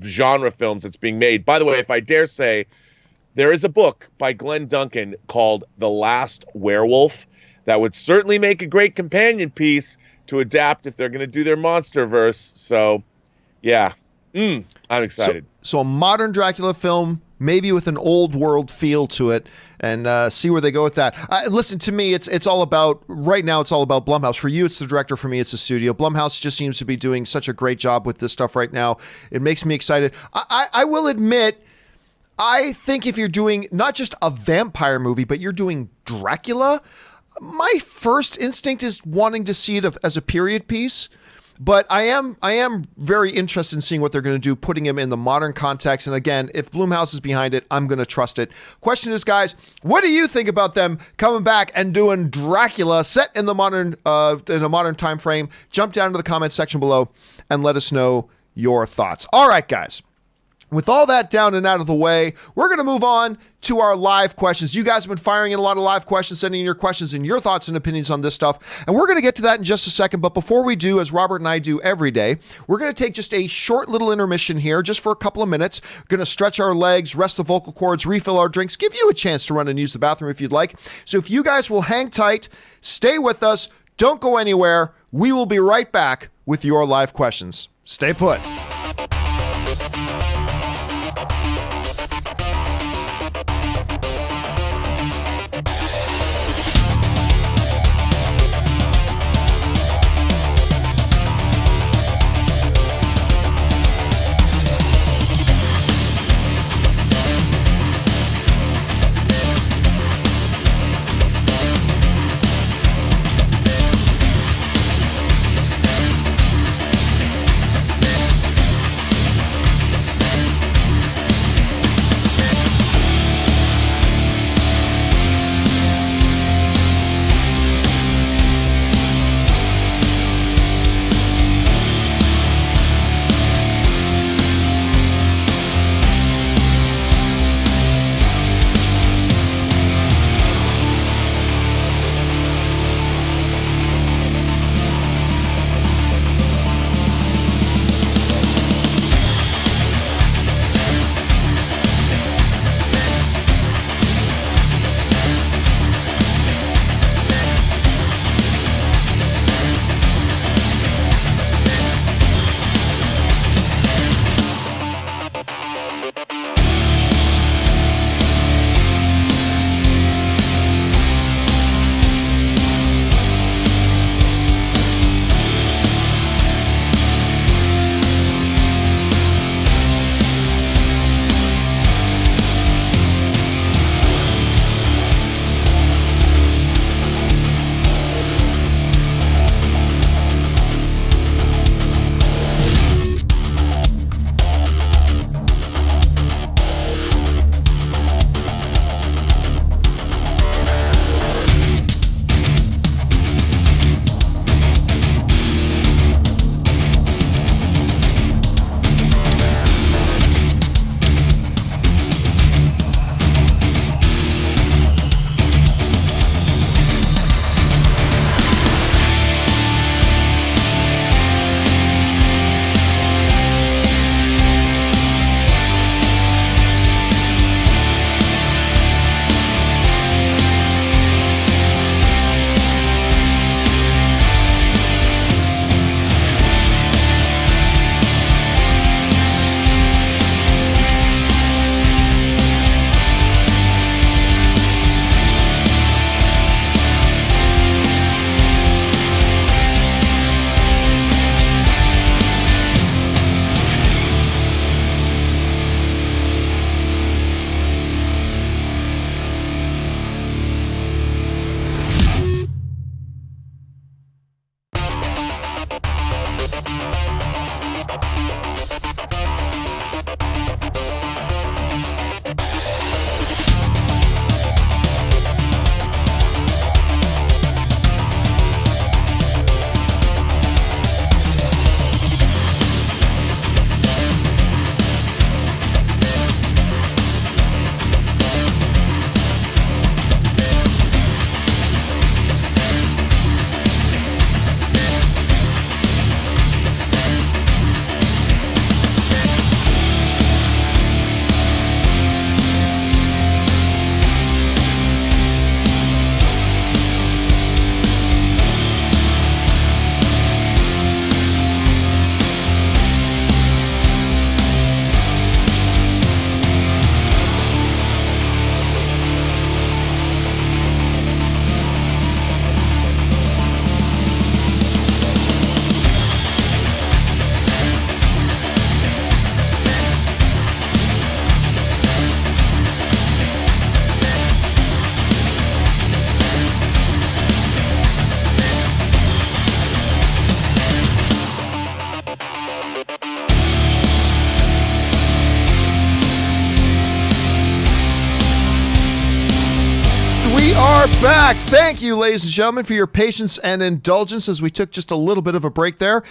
genre films that's being made. By the way, if I dare say, there is a book by Glenn Duncan called The Last Werewolf that would certainly make a great companion piece to adapt if they're going to do their Monsterverse. So, yeah, I'm excited.
So a modern Dracula film, maybe with an old world feel to it, and see where they go with that. Listen, to me, it's all about, right now, it's all about Blumhouse. For you, it's the director. For me, it's the studio. Blumhouse just seems to be doing such a great job with this stuff right now. It makes me excited. I will admit, I think if you're doing not just a vampire movie, but you're doing Dracula, my first instinct is wanting to see it as a period piece. But I am very interested in seeing what they're going to do, putting him in the modern context. And again, if Blumhouse is behind it, I'm going to trust it. Question is, guys, what do you think about them coming back and doing Dracula set in the modern time frame? Jump down to the comment section below and let us know your thoughts. All right, guys. With all that down and out of the way, we're going to move on to our live questions. You guys have been firing in a lot of live questions, sending in your questions and your thoughts and opinions on this stuff. And we're going to get to that in just a second. But before we do, as Robert and I do every day, we're going to take just a short little intermission here, just for a couple of minutes. We're going to stretch our legs, rest the vocal cords, refill our drinks, give you a chance to run and use the bathroom if you'd like. So if you guys will hang tight, stay with us, don't go anywhere. We will be right back with your live questions. Stay put. are back. Thank you, ladies and gentlemen, for your patience and indulgence as we took just a little bit of a break there,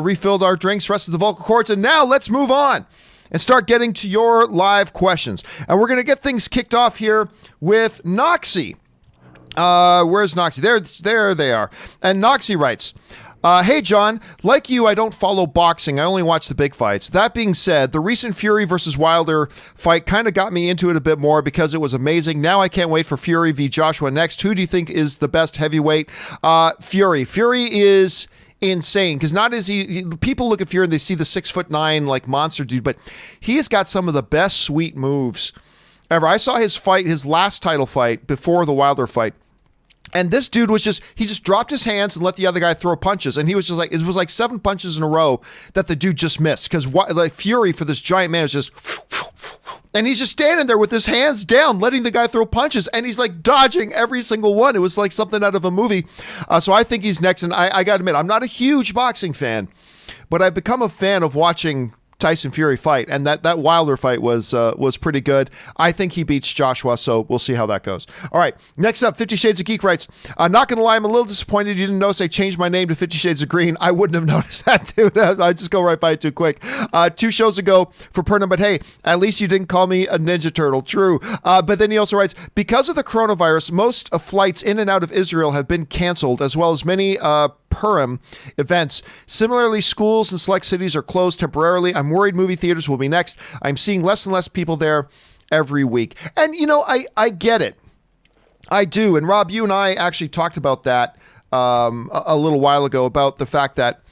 refilled our drinks, rested the vocal cords, and now let's move on and start getting to your live questions. And we're going to get things kicked off here with Noxie. Where's Noxie? There they are. And Noxie writes, hey, John, like you, I don't follow boxing. I only watch the big fights. That being said, the recent Fury versus Wilder fight kind of got me into it a bit more because it was amazing. Now I can't wait for Fury v. Joshua next. Who do you think is the best heavyweight? Fury. Fury is insane because not as people look at Fury and they see the 6'9" like monster dude, but he's got some of the best sweet moves ever. I saw his fight, his last title fight before the Wilder fight. And this dude was he just dropped his hands and let the other guy throw punches. And he was just like, it was like 7 punches in a row that the dude just missed. Because like Fury for this giant man is just, and he's just standing there with his hands down, letting the guy throw punches. And he's like dodging every single one. It was like something out of a movie. So I think he's next. And I got to admit, I'm not a huge boxing fan, but I've become a fan of watching Tyson Fury fight, and that Wilder fight was pretty good. I think he beats Joshua, so we'll see how that goes. All right, next up, 50 Shades of Geek writes, not gonna lie, I'm a little disappointed you didn't notice I changed my name to 50 Shades of Green. I wouldn't have noticed that, dude. I just go right by it too quick. 2 shows ago for Purnam, but hey, at least you didn't call me a Ninja Turtle. True. But then he also writes, because of the coronavirus, most flights in and out of Israel have been canceled, as well as many Purim events. Similarly, schools and select cities are closed temporarily. I'm worried movie theaters will be next. I'm seeing less and less people there every week. And, you know, I get it. I do. And Rob, you and I actually talked about that a little while ago about the fact that,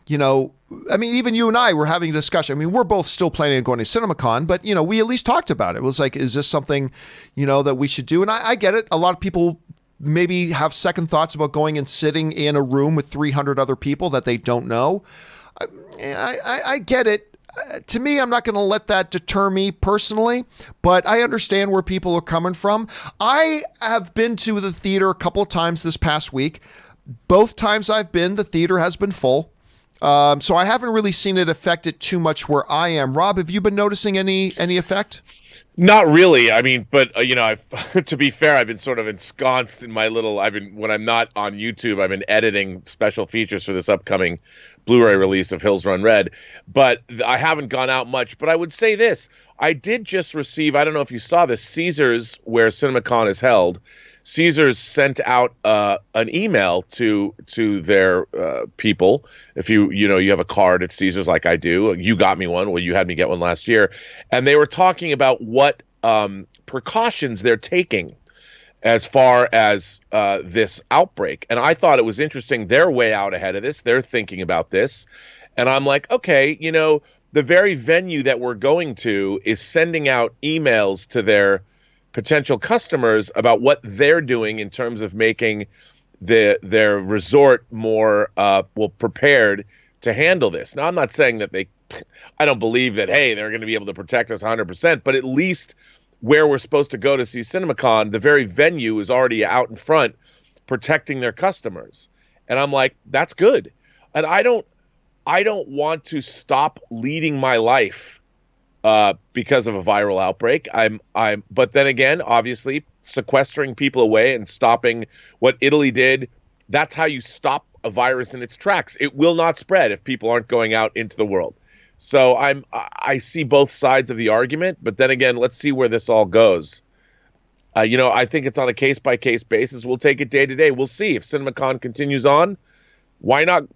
you know, I mean, even you and I were having a discussion. I mean, we're both still planning on going to CinemaCon, but, you know, we at least talked about it. It was like, is this something, you know, that we should do? And I get it. A lot of people maybe have second thoughts about going and sitting in a room with 300 other people that they don't know. I get it. To me, I'm not going to let that deter me personally, but I understand where people are coming from. I have been to the theater a couple of times this past week. Both times I've been, the theater has been full. So I haven't really seen it affect it too much where I am. Rob, have you been noticing any effect?
Not really. I mean, but you know, to be fair, I've been sort of ensconced in my little. When I'm not on YouTube, I've been editing special features for this upcoming Blu-ray release of Hills Run Red. But I haven't gone out much. But I would say this: I did just receive. I don't know if you saw this. Caesars, where CinemaCon is held, Caesars sent out an email to their people. If you have a card at Caesars like I do, you got me one. Well, you had me get one last year, and they were talking about what precautions they're taking as far as this outbreak. And I thought it was interesting. They're way out ahead of this. They're thinking about this, and I'm like, okay, you know, the very venue that we're going to is sending out emails to their potential customers about what they're doing in terms of making their resort more prepared to handle this. Now, I'm not saying that I don't believe that, hey, they're going to be able to protect us 100%, but at least where we're supposed to go to see CinemaCon, the very venue is already out in front protecting their customers. And I'm like, that's good. And I don't want to stop leading my life because of a viral outbreak. But then again, obviously, sequestering people away and stopping what Italy did, that's how you stop a virus in its tracks. It will not spread if people aren't going out into the world. So I see both sides of the argument, but then again, let's see where this all goes. You know, I think it's on a case-by-case basis. We'll take it day to day. We'll see if CinemaCon continues on. Why not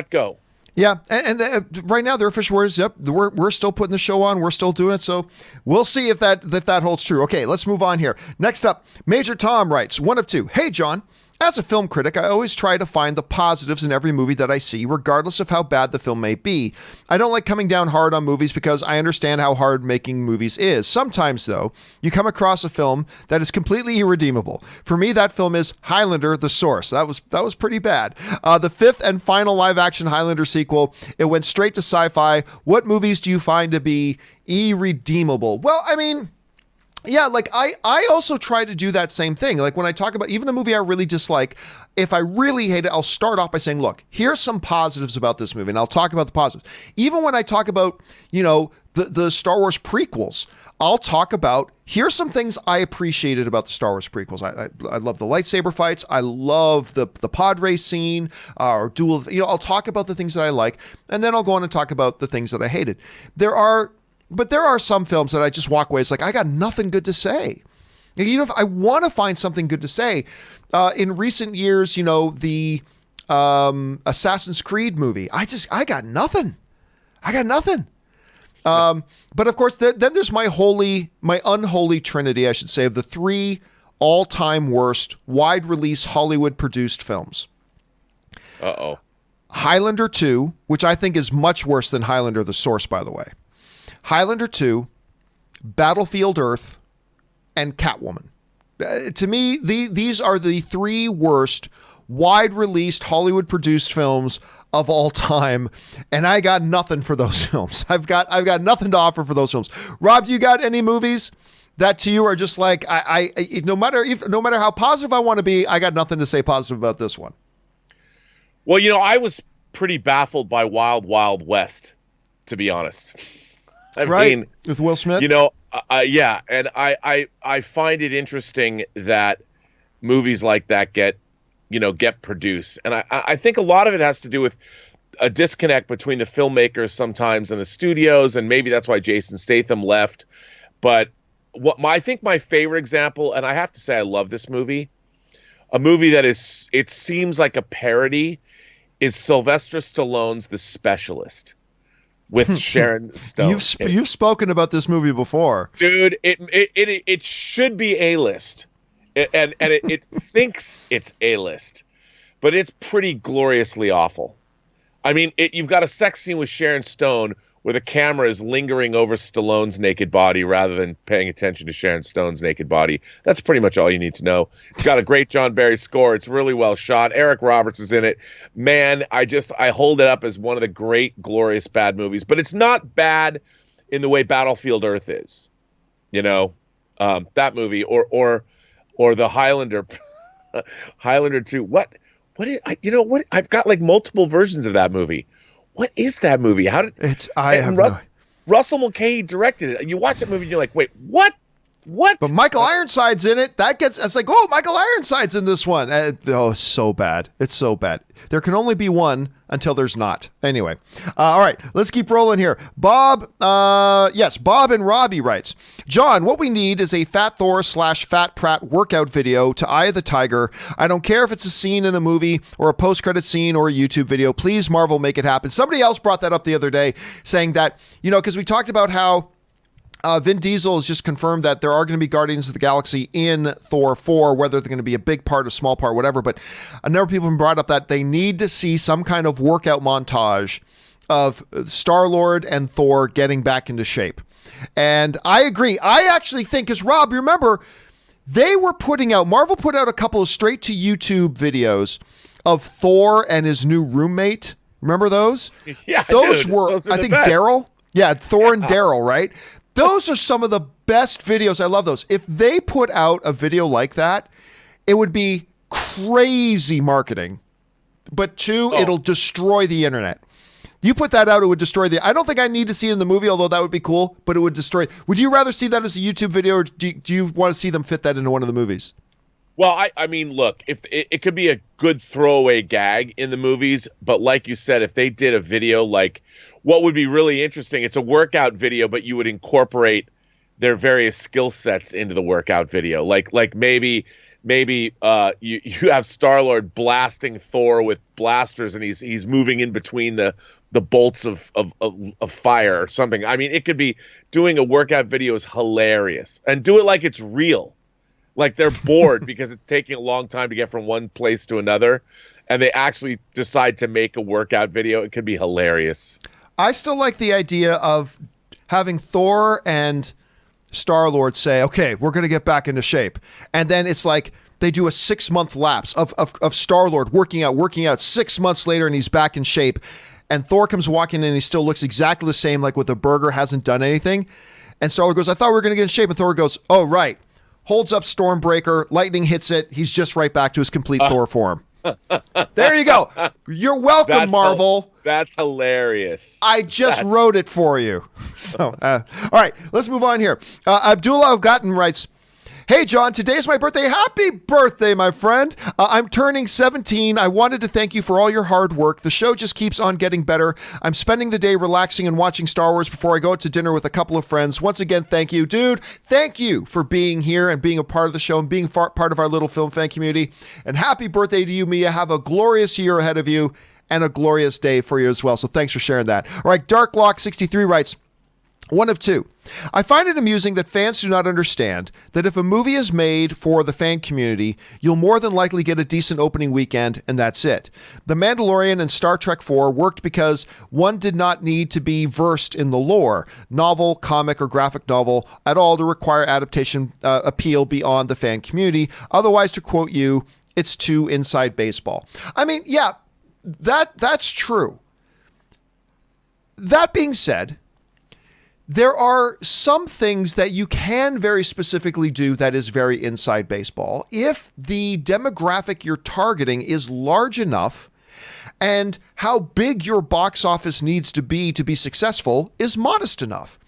go?
Yeah, and right now their official words, yep, we're still putting the show on, we're still doing it, so we'll see if that holds true. Okay, let's move on here. Next up, Major Tom writes, 1 of 2. Hey, John. As a film critic, I always try to find the positives in every movie that I see, regardless of how bad the film may be. I don't like coming down hard on movies because I understand how hard making movies is. Sometimes, though, you come across a film that is completely irredeemable. For me, that film is Highlander: The Source. That was pretty bad. The 5th and final live-action Highlander sequel, it went straight to sci-fi. What movies do you find to be irredeemable? Well, I mean, yeah, like I also try to do that same thing. Like when I talk about even a movie I really dislike, if I really hate it, I'll start off by saying, look, here's some positives about this movie, and I'll talk about the positives. Even when I talk about, you know, the Star Wars prequels, I'll talk about, here's some things I appreciated about the Star Wars prequels. I love the lightsaber fights. I love the pod race scene, or duel. I'll talk about the things that I like, and then I'll go on and talk about the things that I hated. There are some films that I just walk away. It's like, I got nothing good to say. If I want to find something good to say, in recent years, the Assassin's Creed movie, I got nothing. But of course, then there's my unholy trinity, I should say, of the 3 all-time worst wide release Hollywood produced films. Highlander 2, which I think is much worse than Highlander the Source, by the way. Highlander 2, Battlefield Earth, and Catwoman. To me, these are the 3 worst wide-released Hollywood-produced films of all time, and I got nothing for those films. I've got nothing to offer for those films. Rob, do you got any movies that to you are just like, no matter how positive I want to be, I got nothing to say positive about this one?
Well, I was pretty baffled by Wild Wild West, to be honest. I mean,
with Will Smith.
Yeah, and I find it interesting that movies like that get produced. And I think a lot of it has to do with a disconnect between the filmmakers sometimes and the studios, and maybe that's why Jason Statham left. But I think my favorite example, and I have to say I love this movie, a movie that it seems like a parody, is Sylvester Stallone's The Specialist with Sharon Stone.
You've spoken about this movie before.
Dude, it should be A-list. And it thinks it's A-list, but it's pretty gloriously awful. I mean, you've got a sex scene with Sharon Stone where the camera is lingering over Stallone's naked body rather than paying attention to Sharon Stone's naked body. That's pretty much all you need to know. It's got a great John Barry score. It's really well shot. Eric Roberts is in it. Man, I hold it up as one of the great, glorious bad movies. But it's not bad in the way Battlefield Earth is. That movie or the Highlander, Highlander 2. I've got like multiple versions of that movie. What is that movie? Russell Mulcahy directed it. You watch that movie and you're like, wait, what? What?
But Michael Ironside's in it. It's like, oh, Michael Ironside's in this one. It's so bad. It's so bad. There can only be one until there's not. Anyway. All right, let's keep rolling here. Bob and Robbie writes, John, what we need is a Fat Thor / Fat Pratt workout video to Eye of the Tiger. I don't care if it's a scene in a movie or a post-credit scene or a YouTube video. Please, Marvel, make it happen. Somebody else brought that up the other day, saying that, because we talked about how Vin Diesel has just confirmed that there are going to be Guardians of the Galaxy in Thor 4, whether they're going to be a big part, a small part, whatever. But a number of people have brought up that they need to see some kind of workout montage of Star-Lord and Thor getting back into shape. And I agree. I actually think, because Rob, you remember, Marvel put out a couple of straight to YouTube videos of Thor and his new roommate. Remember those?
Yeah,
those were I think Daryl. Yeah, Thor and Daryl, right? Those are some of the best videos. I love those. If they put out a video like that, it would be crazy marketing. But it'll destroy the internet. You put that out, it would destroy I don't think I need to see it in the movie, although that would be cool, but it would destroy. Would you rather see that as a YouTube video, or do you want to see them fit that into one of the movies?
Well, I mean, look, if it could be a good throwaway gag in the movies, but like you said, if they did a video like, what would be really interesting, it's a workout video, but you would incorporate their various skill sets into the workout video. Like maybe you have Star-Lord blasting Thor with blasters, and he's moving in between the bolts of fire or something. I mean, it could be, doing a workout video is hilarious, and do it like it's real. Like they're bored because it's taking a long time to get from one place to another, and they actually decide to make a workout video. It could be hilarious.
I still like the idea of having Thor and Star-Lord say, okay, we're going to get back into shape. And then it's like they do a 6-month lapse of Star-Lord working out 6 months later, and he's back in shape. And Thor comes walking in and he still looks exactly the same, like with a burger, hasn't done anything. And Star-Lord goes, I thought we were going to get in shape. And Thor goes, oh, right. Holds up Stormbreaker, lightning hits it. He's just right back to his complete Thor form. There you go. You're welcome, Marvel.
That's hilarious.
I just wrote it for you. So, all right, let's move on here. Abdul Al-Ghatan writes, "Hey, John, today is my birthday. Happy birthday, my friend. I'm turning 17. I wanted to thank you for all your hard work. The show just keeps on getting better. I'm spending the day relaxing and watching Star Wars before I go out to dinner with a couple of friends. Once again, thank you. Dude, thank you for being here and being a part of the show and being part of our little film fan community. And happy birthday to you, Mia. Have a glorious year ahead of you and a glorious day for you as well." So thanks for sharing that. All right, Darklock63 writes, "One of two. I find it amusing that fans do not understand that if a movie is made for the fan community, you'll more than likely get a decent opening weekend, and that's it. The Mandalorian and Star Trek IV worked because one did not need to be versed in the lore, novel, comic, or graphic novel at all to require adaptation appeal beyond the fan community. Otherwise, to quote you, it's too inside baseball." I mean, yeah, that's true. That being said, there are some things that you can very specifically do that is very inside baseball if the demographic you're targeting is large enough and how big your box office needs to be successful is modest enough.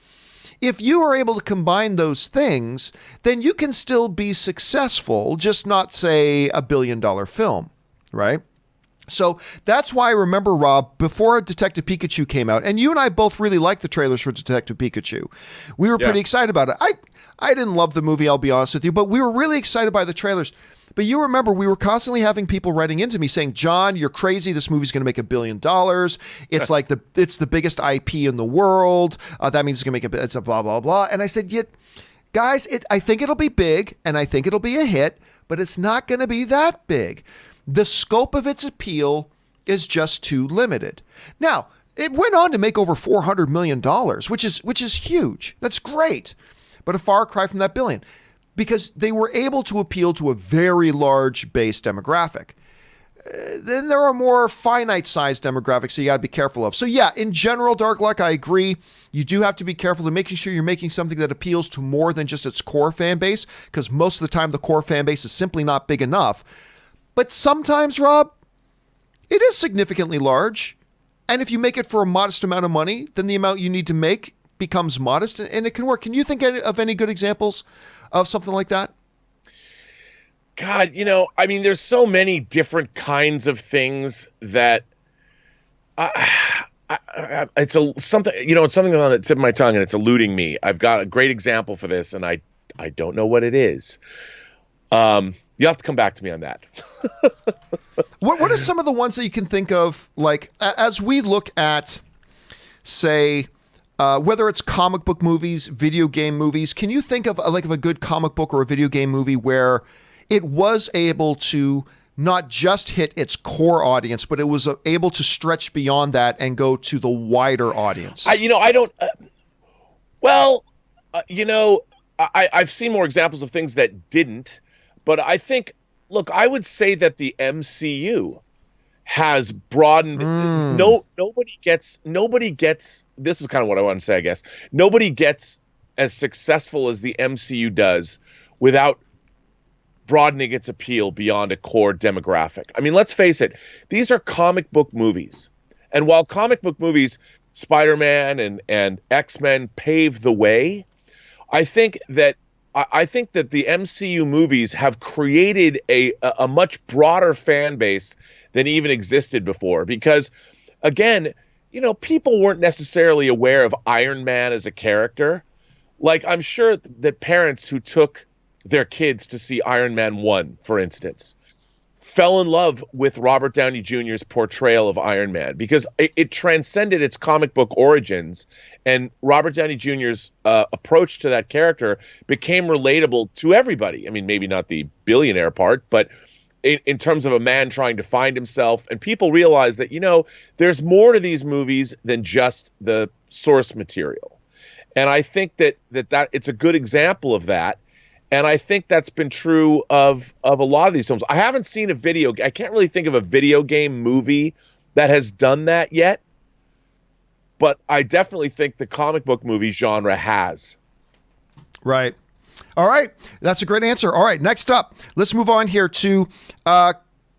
If you are able to combine those things, then you can still be successful, just not, say, $1 billion film, right? So that's why I remember, Rob, before Detective Pikachu came out, and you and I both really liked the trailers for Detective Pikachu. We were pretty excited about it. I didn't love the movie, I'll be honest with you, but we were really excited by the trailers. But you remember, we were constantly having people writing into me saying, "John, you're crazy. This movie's going to make $1 billion. It's like it's the biggest IP in the world. That means it's going to make it's a blah, blah, blah." And I said, guys, I think it'll be big, and I think it'll be a hit, but it's not going to be that big. The scope of its appeal is just too limited. Now, it went on to make over $400 million, which is huge. That's great. But a far cry from that billion, because they were able to appeal to a very large base demographic. Then there are more finite-sized demographics that you got to be careful of. So yeah, in general, Dark Luck, I agree. You do have to be careful in making sure you're making something that appeals to more than just its core fan base, because most of the time the core fan base is simply not big enough. But sometimes, Rob, it is significantly large. And if you make it for a modest amount of money, then the amount you need to make becomes modest and it can work. Can you think of any good examples of something like that?
God, I mean, there's so many different kinds of things that it's something on the tip of my tongue and it's eluding me. I've got a great example for this and I don't know what it is. You have to come back to me on that.
What are some of the ones that you can think of, like, as we look at, say, whether it's comic book movies, video game movies, can you think of a good comic book or a video game movie where it was able to not just hit its core audience, but it was able to stretch beyond that and go to the wider audience?
I've seen more examples of things that didn't. But I think, look, I would say that the MCU has broadened. Nobody gets. This is kind of what I want to say, I guess. Nobody gets as successful as the MCU does without broadening its appeal beyond a core demographic. I mean, let's face it. These are comic book movies. And while comic book movies, Spider-Man and X-Men paved the way, I think that the MCU movies have created a much broader fan base than even existed before. Because, again, people weren't necessarily aware of Iron Man as a character. Like, I'm sure that parents who took their kids to see Iron Man 1, for instance, fell in love with Robert Downey Jr.'s portrayal of Iron Man because it transcended its comic book origins, and Robert Downey Jr.'s approach to that character became relatable to everybody. I mean, maybe not the billionaire part, but in terms of a man trying to find himself, and people realize that, there's more to these movies than just the source material. And I think that it's a good example of that. And I think that's been true of a lot of these films. I haven't seen I can't really think of a video game movie that has done that yet. But I definitely think the comic book movie genre has.
Right. All right. That's a great answer. All right. Next up, let's move on here to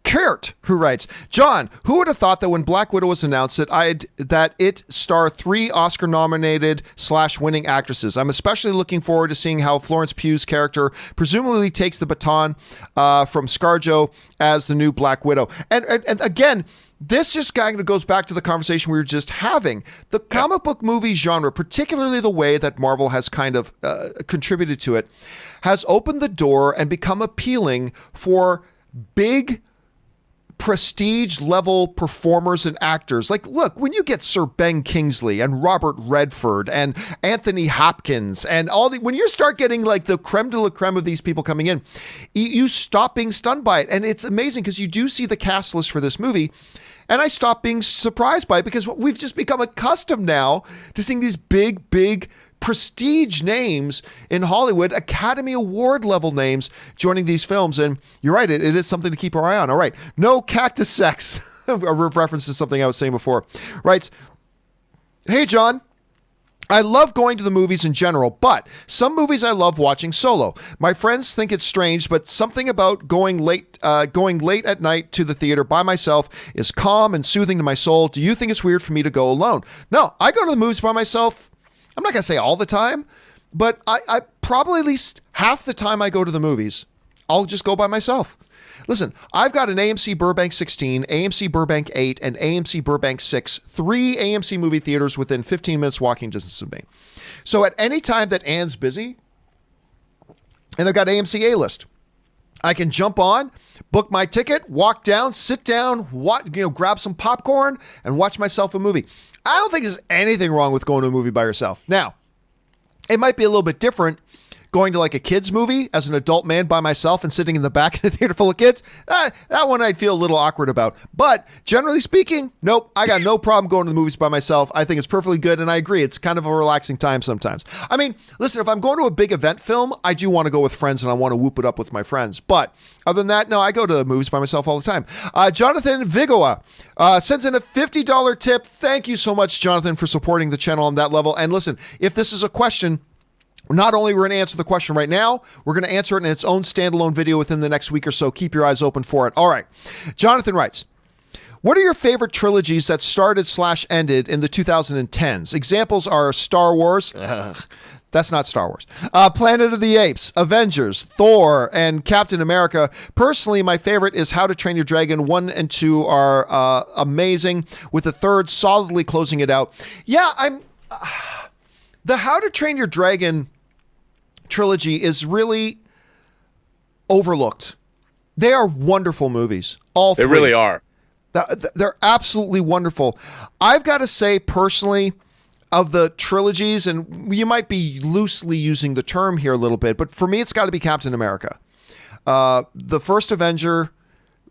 Kurt, who writes, John, who would have thought that when Black Widow was announced that it star 3 Oscar-nominated / winning actresses? I'm especially looking forward to seeing how Florence Pugh's character presumably takes the baton from ScarJo as the new Black Widow. And again, this just kind of goes back to the conversation we were just having. The comic book movie genre, particularly the way that Marvel has kind of contributed to it, has opened the door and become appealing for big prestige level performers and actors. Like, look, when you get Sir Ben Kingsley and Robert Redford and Anthony Hopkins and when you start getting like the creme de la creme of these people coming in, you stop being stunned by it. And it's amazing because you do see the cast list for this movie. And I stopped being surprised by it because we've just become accustomed now to seeing these big prestige names in Hollywood, Academy Award level names joining these films. And you're right, it is something to keep our eye on. All right. No cactus sex. A reference to something I was saying before. Writes, hey, John. I love going to the movies in general, but some movies I love watching solo. My friends think it's strange, but something about going late at night to the theater by myself is calm and soothing to my soul. Do you think it's weird for me to go alone? No, I go to the movies by myself. I'm not going to say all the time, but I probably at least half the time I go to the movies, I'll just go by myself. Listen, I've got an AMC Burbank 16, AMC Burbank 8, and AMC Burbank 6, 3 AMC movie theaters within 15 minutes walking distance of me. So at any time that Anne's busy, and I've got AMC A-List, I can jump on, book my ticket, walk down, sit down, grab some popcorn, and watch myself a movie. I don't think there's anything wrong with going to a movie by yourself. Now, it might be a little bit different going to like a kid's movie as an adult man by myself and sitting in the back of a theater full of kids. That one I'd feel a little awkward about. But generally speaking, nope, I got no problem going to the movies by myself. I think it's perfectly good, and I agree. It's kind of a relaxing time sometimes. I mean, listen, if I'm going to a big event film, I do want to go with friends and I want to whoop it up with my friends. But other than that, no, I go to movies by myself all the time. Jonathan Vigoa sends in a $50 tip. Thank you so much, Jonathan, for supporting the channel on that level. And listen, if this is a question, not only we're going to answer the question right now, we're going to answer it in its own standalone video within the next week or so. Keep your eyes open for it. All right. Jonathan writes, what are your favorite trilogies that started / ended in the 2010s? Examples are Star Wars. That's not Star Wars. Planet of the Apes, Avengers, Thor, and Captain America. Personally, my favorite is How to Train Your Dragon. 1 and 2 are amazing, with the third solidly closing it out. Yeah, the How to Train Your Dragon trilogy is really overlooked. They are wonderful movies. All three.
They really are.
They're absolutely wonderful. I've got to say, personally, of the trilogies, and you might be loosely using the term here a little bit, but for me, it's got to be Captain America. The First Avenger,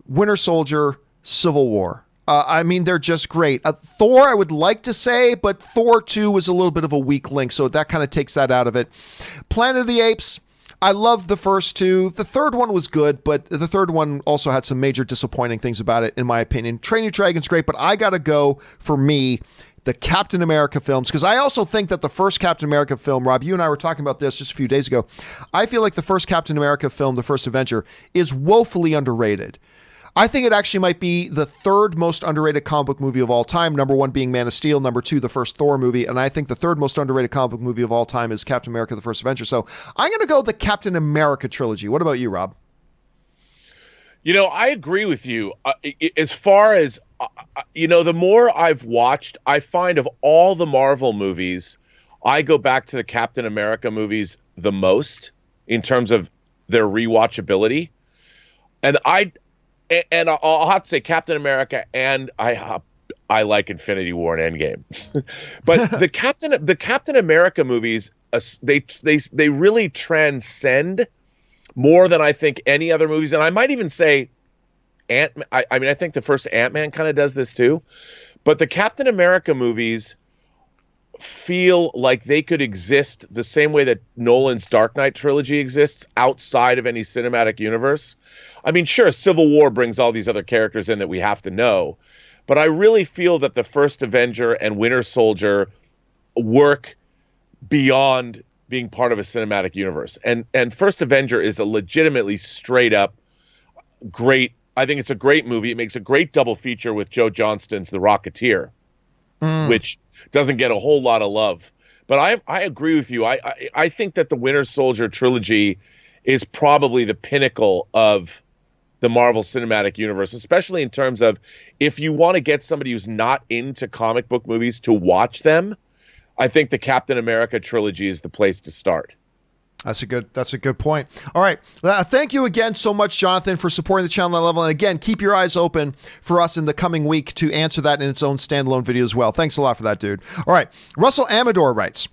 Winter Soldier, Civil War. I mean, they're just great. Thor, I would like to say, but Thor 2 was a little bit of a weak link, so that kind of takes that out of it. Planet of the Apes, I love the first 2. The third one was good, but the third one also had some major disappointing things about it, in my opinion. Train Your Dragon's great, but I got to go, for me, the Captain America films, because I also think that the first Captain America film, Rob, you and I were talking about this just a few days ago. I feel like the first Captain America film, The First Avenger, is woefully underrated. I think it actually might be the third most underrated comic book movie of all time. Number 1 being Man of Steel. Number 2, the first Thor movie. And I think the third most underrated comic book movie of all time is Captain America, The First Avenger. So I'm going to go the Captain America trilogy. What about you, Rob?
You know, I agree with you. As far as, the more I've watched, I find of all the Marvel movies, I go back to the Captain America movies the most in terms of their rewatchability. And I'll have to say Captain America, and I like Infinity War and Endgame, but the Captain America movies, they really transcend more than I think any other movies, and I might even say I think the first Ant-Man kind of does this too, but the Captain America movies feel like they could exist the same way that Nolan's Dark Knight trilogy exists outside of any cinematic universe. I mean, sure, Civil War brings all these other characters in that we have to know, but I really feel that the first Avenger and Winter Soldier work beyond being part of a cinematic universe. And First Avenger is a legitimately straight up great I think it's a great movie. It makes a great double feature with Joe Johnston's The Rocketeer, which doesn't get a whole lot of love. But I agree with you. I think that the Winter Soldier trilogy is probably the pinnacle of the Marvel Cinematic Universe, especially in terms of if you want to get somebody who's not into comic book movies to watch them, I think the Captain America trilogy is the place to start.
That's a good point. All right. Thank you again so much, Jonathan, for supporting the channel at that level. And again, keep your eyes open for us in the coming week to answer that in its own standalone video as well. Thanks a lot for that, dude. All right. Russell Amador writes,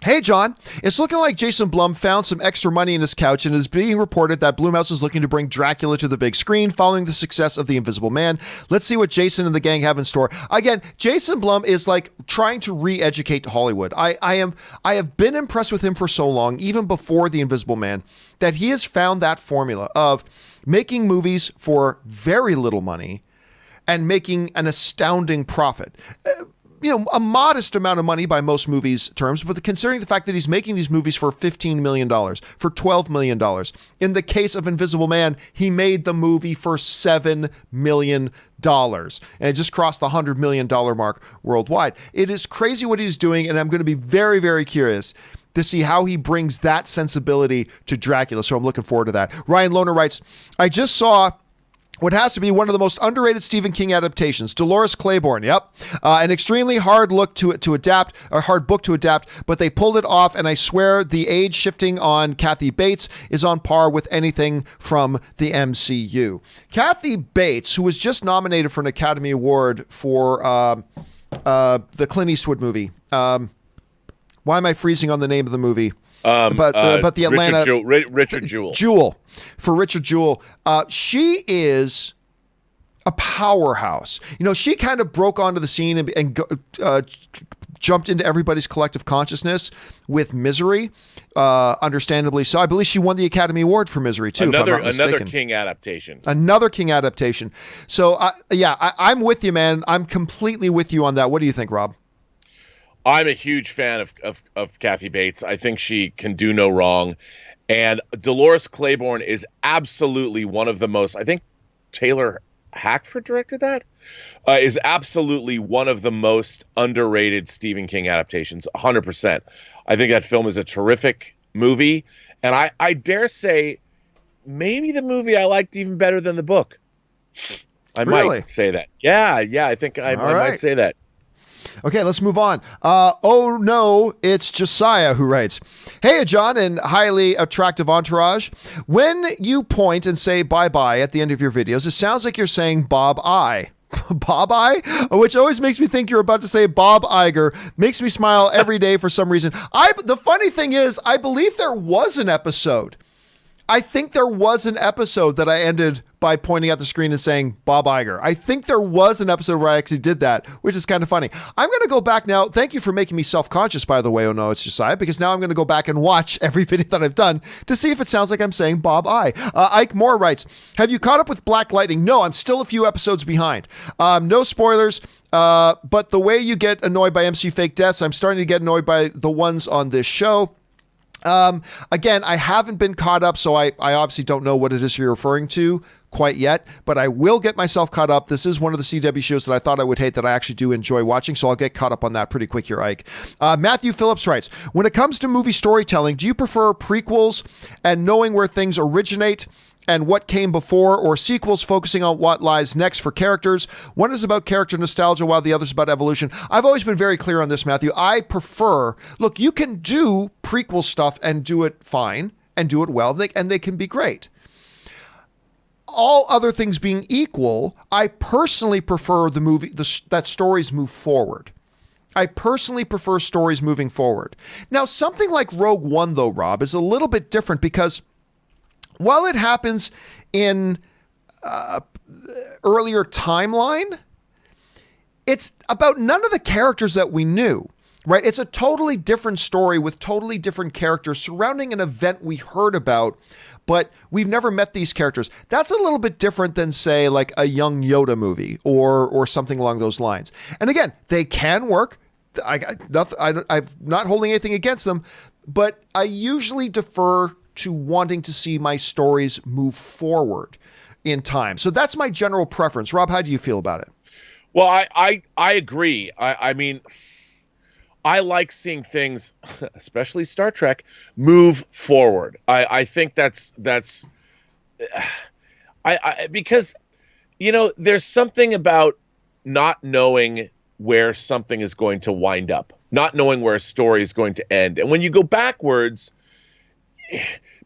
hey, John, it's looking like Jason Blum found some extra money in his couch and is being reported that Blumhouse is looking to bring Dracula to the big screen following the success of The Invisible Man. Let's see what Jason and the gang have in store. Again, Jason Blum is like trying to re-educate Hollywood. I have been impressed with him for so long, even before The Invisible Man, that he has found that formula of making movies for very little money and making an astounding profit. A modest amount of money by most movies' terms, but considering the fact that he's making these movies for $15 million, for $12 million. In the case of Invisible Man, he made the movie for $7 million, and it just crossed the $100 million mark worldwide. It is crazy what he's doing, and I'm going to be very, very curious to see how he brings that sensibility to Dracula, so I'm looking forward to that. Ryan Lohner writes, I just saw what has to be one of the most underrated Stephen King adaptations, Dolores Claiborne. Yep. An extremely hard book to adapt, but they pulled it off, and I swear the age shifting on Kathy Bates is on par with anything from the MCU. Kathy Bates, who was just nominated for an Academy Award for the Clint Eastwood movie. Why am I freezing on the name of the movie? But the Atlanta
Richard Jewell.
For Richard Jewell, she is a powerhouse. She kind of broke onto the scene and jumped into everybody's collective consciousness with Misery, understandably so. I believe she won the Academy Award for Misery too.
Another King adaptation.
Another King adaptation. So I'm with you, man. I'm completely with you on that. What do you think, Rob?
I'm a huge fan of Kathy Bates. I think she can do no wrong. And Dolores Claiborne is absolutely one of the most, I think Taylor Hackford directed that, is absolutely one of the most underrated Stephen King adaptations, 100%. I think that film is a terrific movie. And I dare say maybe the movie I liked even better than the book. I might say that. Yeah, I think I might say that.
Okay, let's move on. Oh no, it's Josiah who writes, hey, John and highly attractive entourage. When you point and say bye-bye at the end of your videos, it sounds like you're saying Bob I. Bob I? Which always makes me think you're about to say Bob Iger. Makes me smile every day for some reason. The funny thing is, I believe there was an episode. I think there was an episode that I ended by pointing at the screen and saying Bob Iger. I think there was an episode where I actually did that, which is kind of funny. I'm going to go back now. Thank you for making me self-conscious, by the way. Oh no, it's Josiah, because now I'm going to go back and watch every video that I've done to see if it sounds like I'm saying Bob I. Ike Moore writes, have you caught up with Black Lightning? No, I'm still a few episodes behind. No spoilers. But the way you get annoyed by MC fake deaths, I'm starting to get annoyed by the ones on this show. Again, I haven't been caught up, so I obviously don't know what it is you're referring to quite yet, but I will get myself caught up. This is one of the CW shows that I thought I would hate that I actually do enjoy watching, so I'll get caught up on that pretty quick here, Ike. Matthew Phillips writes, when it comes to movie storytelling, do you prefer prequels and knowing where things originate and what came before, or sequels focusing on what lies next for characters? One is about character nostalgia while the other is about evolution. I've always been very clear on this, Matthew. I prefer, look, you can do prequel stuff and do it fine and do it well, and they can be great. All other things being equal, I personally prefer that stories move forward. I personally prefer stories moving forward. Now, something like Rogue One, though, Rob, is a little bit different because while it happens in earlier timeline, it's about none of the characters that we knew, right? It's a totally different story with totally different characters surrounding an event we heard about, but we've never met these characters. That's a little bit different than, say, like a young Yoda movie or something along those lines. And again, they can work. I'm not holding anything against them, but I usually defer to wanting to see my stories move forward. in time. So that's my general preference. Rob, how do you feel about it?
Well, I agree. I mean, I like seeing things, especially Star Trek, move forward. I think that's because, you know, there's something about not knowing where something is going to wind up, not knowing where a story is going to end. And when you go backwards,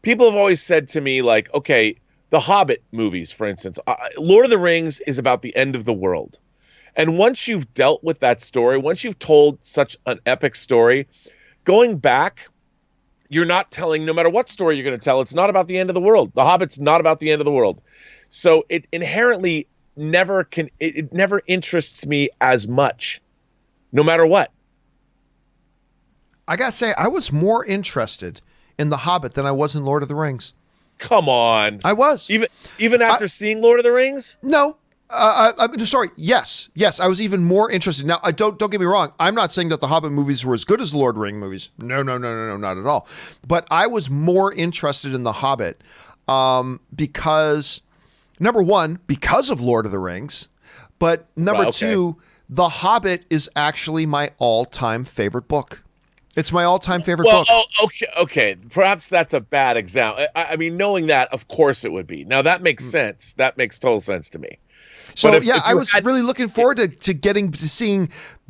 people have always said to me, like, okay, the Hobbit movies, for instance, Lord of the Rings is about the end of the world. And once you've dealt with that story, once you've told such an epic story, going back, you're not telling, no matter what story you're going to tell, it's not about the end of the world. The Hobbit's not about the end of the world. So it inherently it never interests me as much, no matter what.
I got to say, I was more interested in The Hobbit than I was in Lord of the Rings.
Come on.
I was.
Even after seeing Lord of the Rings?
No. I'm sorry. Yes, I was even more interested. Now, don't get me wrong. I'm not saying that the Hobbit movies were as good as the Lord of the Rings movies. No, not at all. But I was more interested in the Hobbit because, number one, because of Lord of the Rings, but number two, the Hobbit is actually my all-time favorite book. It's my all-time favorite book.
Oh, okay. Perhaps that's a bad example. I mean, knowing that, of course it would be. Now that makes sense. That makes total sense to me.
So if I was really looking forward to seeing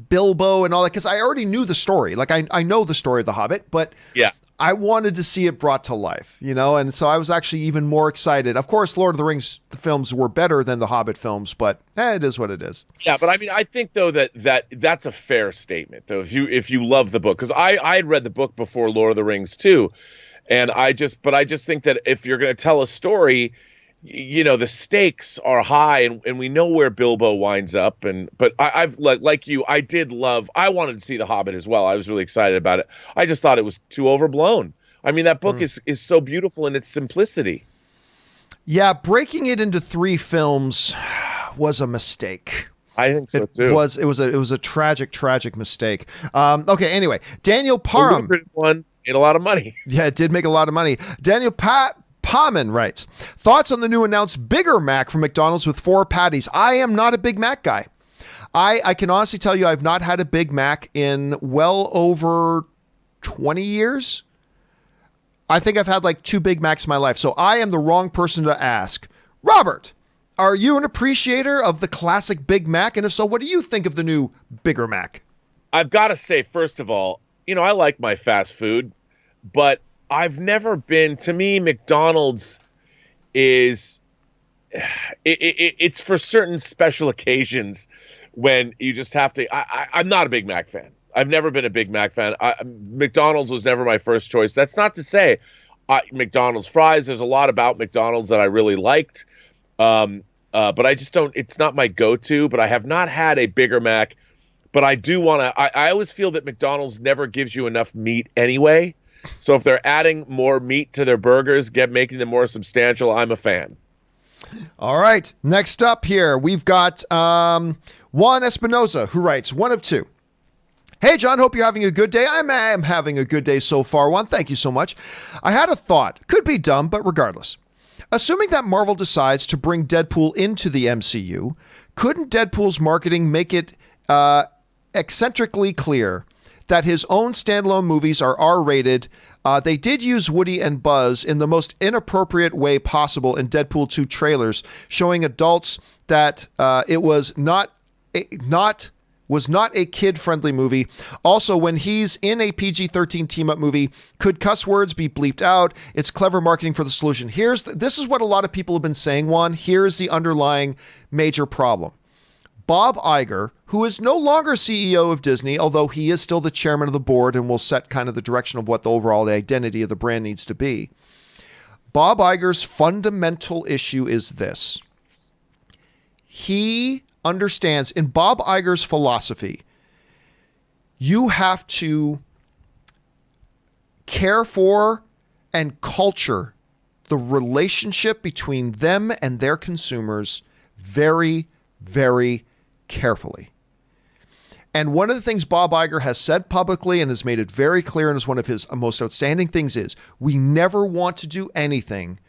Bilbo and all that, because I already knew the story. Like I know the story of the Hobbit, but
yeah,
I wanted to see it brought to life, you know, and so I was actually even more excited. Of course, Lord of the Rings, the films were better than the Hobbit films, but it is what it is.
Yeah, but I mean, I think though that's a fair statement though. If you love the book, because I had read the book before Lord of the Rings too, and I just think that if you're going to tell a story, you know, the stakes are high, and we know where Bilbo winds up. But I've like you, I wanted to see The Hobbit as well. I was really excited about it. I just thought it was too overblown. I mean, that book is so beautiful in its simplicity.
Yeah, breaking it into 3 films was a mistake.
I think so too.
It was a tragic mistake. Okay, anyway, Daniel Parham.
The one made a lot of money.
Yeah, it did make a lot of money. Daniel Pahman writes, thoughts on the new announced Bigger Mac from McDonald's with 4 patties. I am not a Big Mac guy. I can honestly tell you I've not had a Big Mac in well over 20 years. I think I've had like 2 Big Macs in my life. So I am the wrong person to ask. Robert, are you an appreciator of the classic Big Mac? And if so, what do you think of the new Bigger Mac?
I've got to say, first of all, you know, I like my fast food, but I've never been, to me, McDonald's is, it's for certain special occasions when you just have to, I'm not a Big Mac fan. I've never been a Big Mac fan. McDonald's was never my first choice. That's not to say McDonald's fries, there's a lot about McDonald's that I really liked. But I just don't, it's not my go-to, but I have not had a Bigger Mac. But I do want to, I always feel that McDonald's never gives you enough meat anyway. So if they're adding more meat to their burgers, making them more substantial, I'm a fan.
All right. Next up here, we've got Juan Espinoza, who writes, 1 of 2. Hey, John, hope you're having a good day. I am having a good day so far, Juan. Thank you so much. I had a thought. Could be dumb, but regardless. Assuming that Marvel decides to bring Deadpool into the MCU, couldn't Deadpool's marketing make it eccentrically clear that his own standalone movies are R-rated? They did use Woody and Buzz in the most inappropriate way possible in Deadpool 2 trailers, showing adults that it was not a kid-friendly movie. Also, when he's in a PG-13 team-up movie, could cuss words be bleeped out? It's clever marketing for the solution. This is what a lot of people have been saying, Juan. Here's the underlying major problem. Bob Iger, who is no longer CEO of Disney, although he is still the chairman of the board and will set kind of the direction of what the overall identity of the brand needs to be. Bob Iger's fundamental issue is this. He understands, in Bob Iger's philosophy, you have to care for and culture the relationship between them and their consumers very, very carefully. And one of the things Bob Iger has said publicly and has made it very clear, and is one of his most outstanding things, is we never want to do anything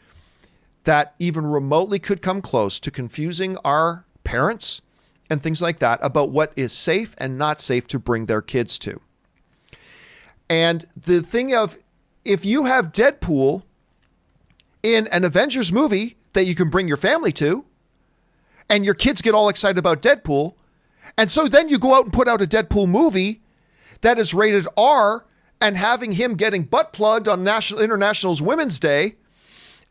that even remotely could come close to confusing our parents and things like that about what is safe and not safe to bring their kids to. And the thing of, if you have Deadpool in an Avengers movie that you can bring your family to, and your kids get all excited about Deadpool, and so then you go out and put out a Deadpool movie that is rated R, and having him getting butt plugged on International's Women's Day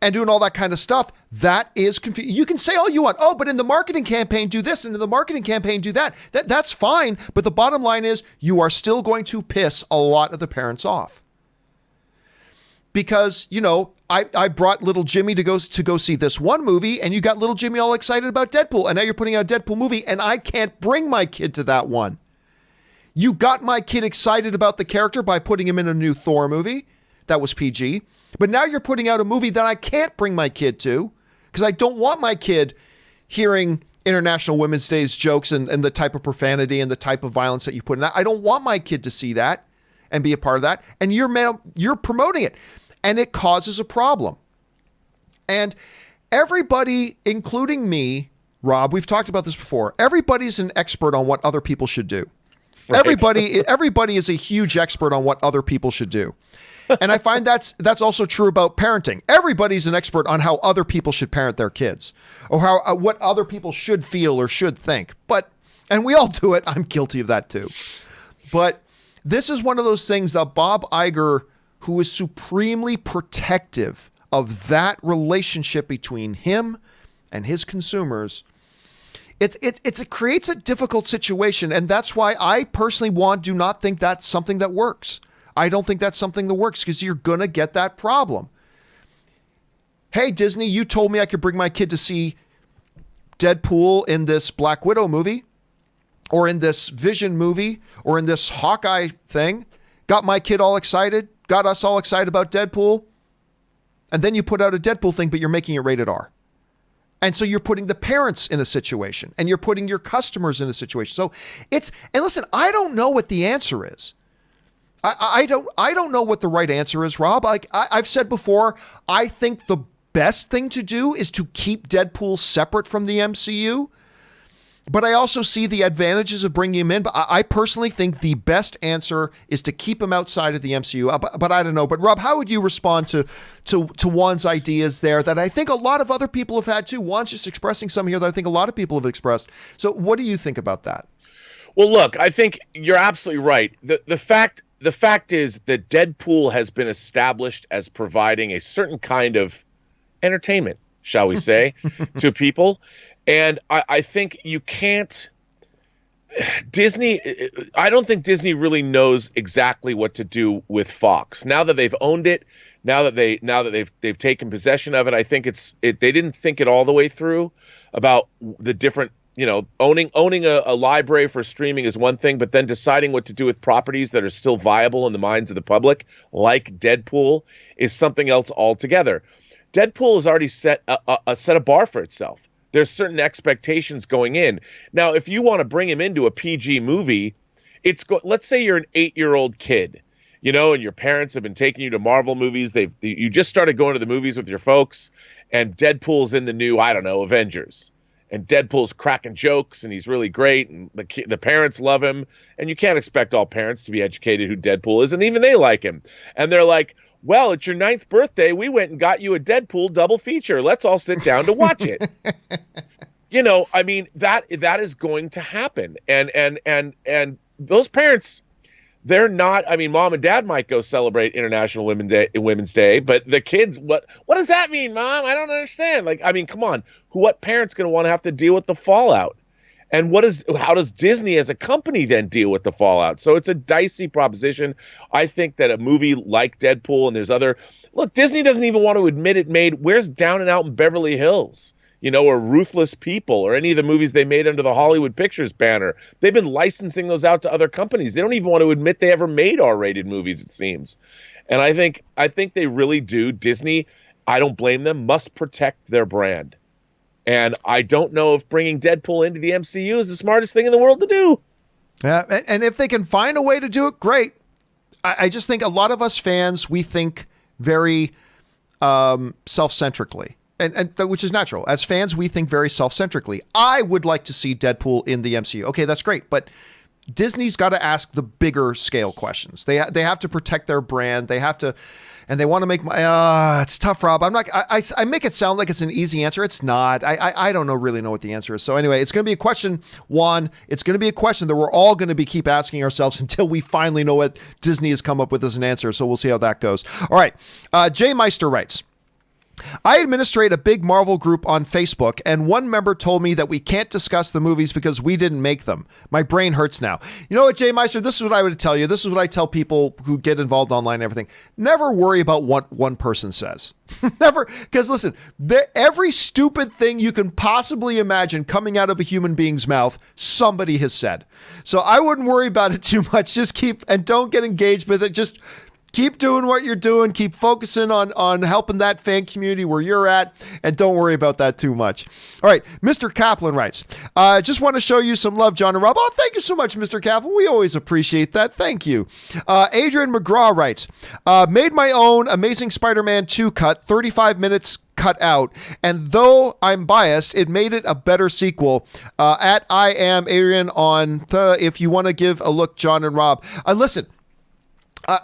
and doing all that kind of stuff, that is confusing. You can say all you want. Oh, but in the marketing campaign, do this, and in the marketing campaign, do that. That's fine. But the bottom line is, you are still going to piss a lot of the parents off. Because, you know, I brought little Jimmy to go see this one movie, and you got little Jimmy all excited about Deadpool, and now you're putting out a Deadpool movie, and I can't bring my kid to that one. You got my kid excited about the character by putting him in a new Thor movie that was PG, but now you're putting out a movie that I can't bring my kid to because I don't want my kid hearing International Women's Day's jokes and the type of profanity and the type of violence that you put in that. I don't want my kid to see that and be a part of that, and you're promoting it, and it causes a problem. And everybody, including me, Rob, we've talked about this before, everybody's an expert on what other people should do. Right. Everybody is a huge expert on what other people should do. And I find that's also true about parenting. Everybody's an expert on how other people should parent their kids, or how what other people should feel or should think. And we all do it. I'm guilty of that too. But this is one of those things that Bob Iger, who is supremely protective of that relationship between him and his consumers, it creates a difficult situation, and that's why I personally do not think that's something that works. I don't think that's something that works because you're going to get that problem. Hey, Disney, you told me I could bring my kid to see Deadpool in this Black Widow movie, or in this Vision movie, or in this Hawkeye thing. Got my kid all excited, got us all excited about Deadpool, and then you put out a Deadpool thing, but you're making it rated R. And so you're putting the parents in a situation, and you're putting your customers in a situation. So and listen, I don't know what the answer is. I don't know what the right answer is, Rob. Like I've said before, I think the best thing to do is to keep Deadpool separate from the MCU. But I also see the advantages of bringing him in. But I personally think the best answer is to keep him outside of the MCU. But I don't know. But Rob, how would you respond to Juan's ideas there that I think a lot of other people have had too? Juan's just expressing some here that I think a lot of people have expressed. So what do you think about that?
Well, look, I think you're absolutely right. The fact is that Deadpool has been established as providing a certain kind of entertainment, shall we say, to people. And I think you can't Disney. I don't think Disney really knows exactly what to do with Fox now that they've owned it. Now that they've taken possession of it. I think they didn't think it all the way through about the different, owning a library for streaming is one thing, but then deciding what to do with properties that are still viable in the minds of the public, like Deadpool, is something else altogether. Deadpool has already set a bar for itself. There's certain expectations going in. Now, if you want to bring him into a PG movie, let's say you're an 8-year-old kid, and your parents have been taking you to Marvel movies. You just started going to the movies with your folks, and Deadpool's in the new, Avengers. And Deadpool's cracking jokes, and he's really great, and the parents love him. And you can't expect all parents to be educated who Deadpool is, and even they like him. And they're like, well, it's your 9th birthday. We went and got you a Deadpool double feature. Let's all sit down to watch it. That is going to happen. And those parents, they're not, mom and dad might go celebrate International Women's Day, but the kids, what does that mean, Mom? I don't understand. Come on. What parent's going to want to have to deal with the fallout? And how does Disney as a company then deal with the fallout? So it's a dicey proposition. I think that a movie like Deadpool, and Disney doesn't even want to admit it made, where's Down and Out in Beverly Hills? Or Ruthless People, or any of the movies they made under the Hollywood Pictures banner. They've been licensing those out to other companies. They don't even want to admit they ever made R-rated movies, it seems. And I think they really do. Disney, I don't blame them, must protect their brand. And I don't know if bringing Deadpool into the MCU is the smartest thing in the world to do.
Yeah, and if they can find a way to do it, great. I just think a lot of us fans, we think very self-centrically. which is natural. As fans, we think very self-centrically. I would like to see Deadpool in the MCU. Okay, that's great, but Disney's got to ask the bigger scale questions. They have to protect their brand. They have to, and they want to make it's tough, Rob. I make it sound like it's an easy answer. It's not. I don't really know what the answer is. So anyway, it's going to be a question, Juan. It's going to be a question that we're all going to keep asking ourselves until we finally know what Disney has come up with as an answer. So we'll see how that goes. All right. Jay Meister writes, I administrate a big Marvel group on Facebook, and one member told me that we can't discuss the movies because we didn't make them. My brain hurts now. You know what, Jay Meister? This is what I would tell you. This is what I tell people who get involved online and everything. Never worry about what one person says. Never. Because listen, every stupid thing you can possibly imagine coming out of a human being's mouth, somebody has said. So I wouldn't worry about it too much. Just don't get engaged with it. Just keep doing what you're doing. Keep focusing on helping that fan community where you're at, and don't worry about that too much. All right, Mr. Kaplan writes, just want to show you some love, John and Rob. Oh, thank you so much, Mr. Kaplan. We always appreciate that. Thank you. Adrian McGraw writes, made my own Amazing Spider-Man 2 cut, 35 minutes cut out, and though I'm biased, it made it a better sequel. At I am Adrian on if you want to give a look, John and Rob. Listen,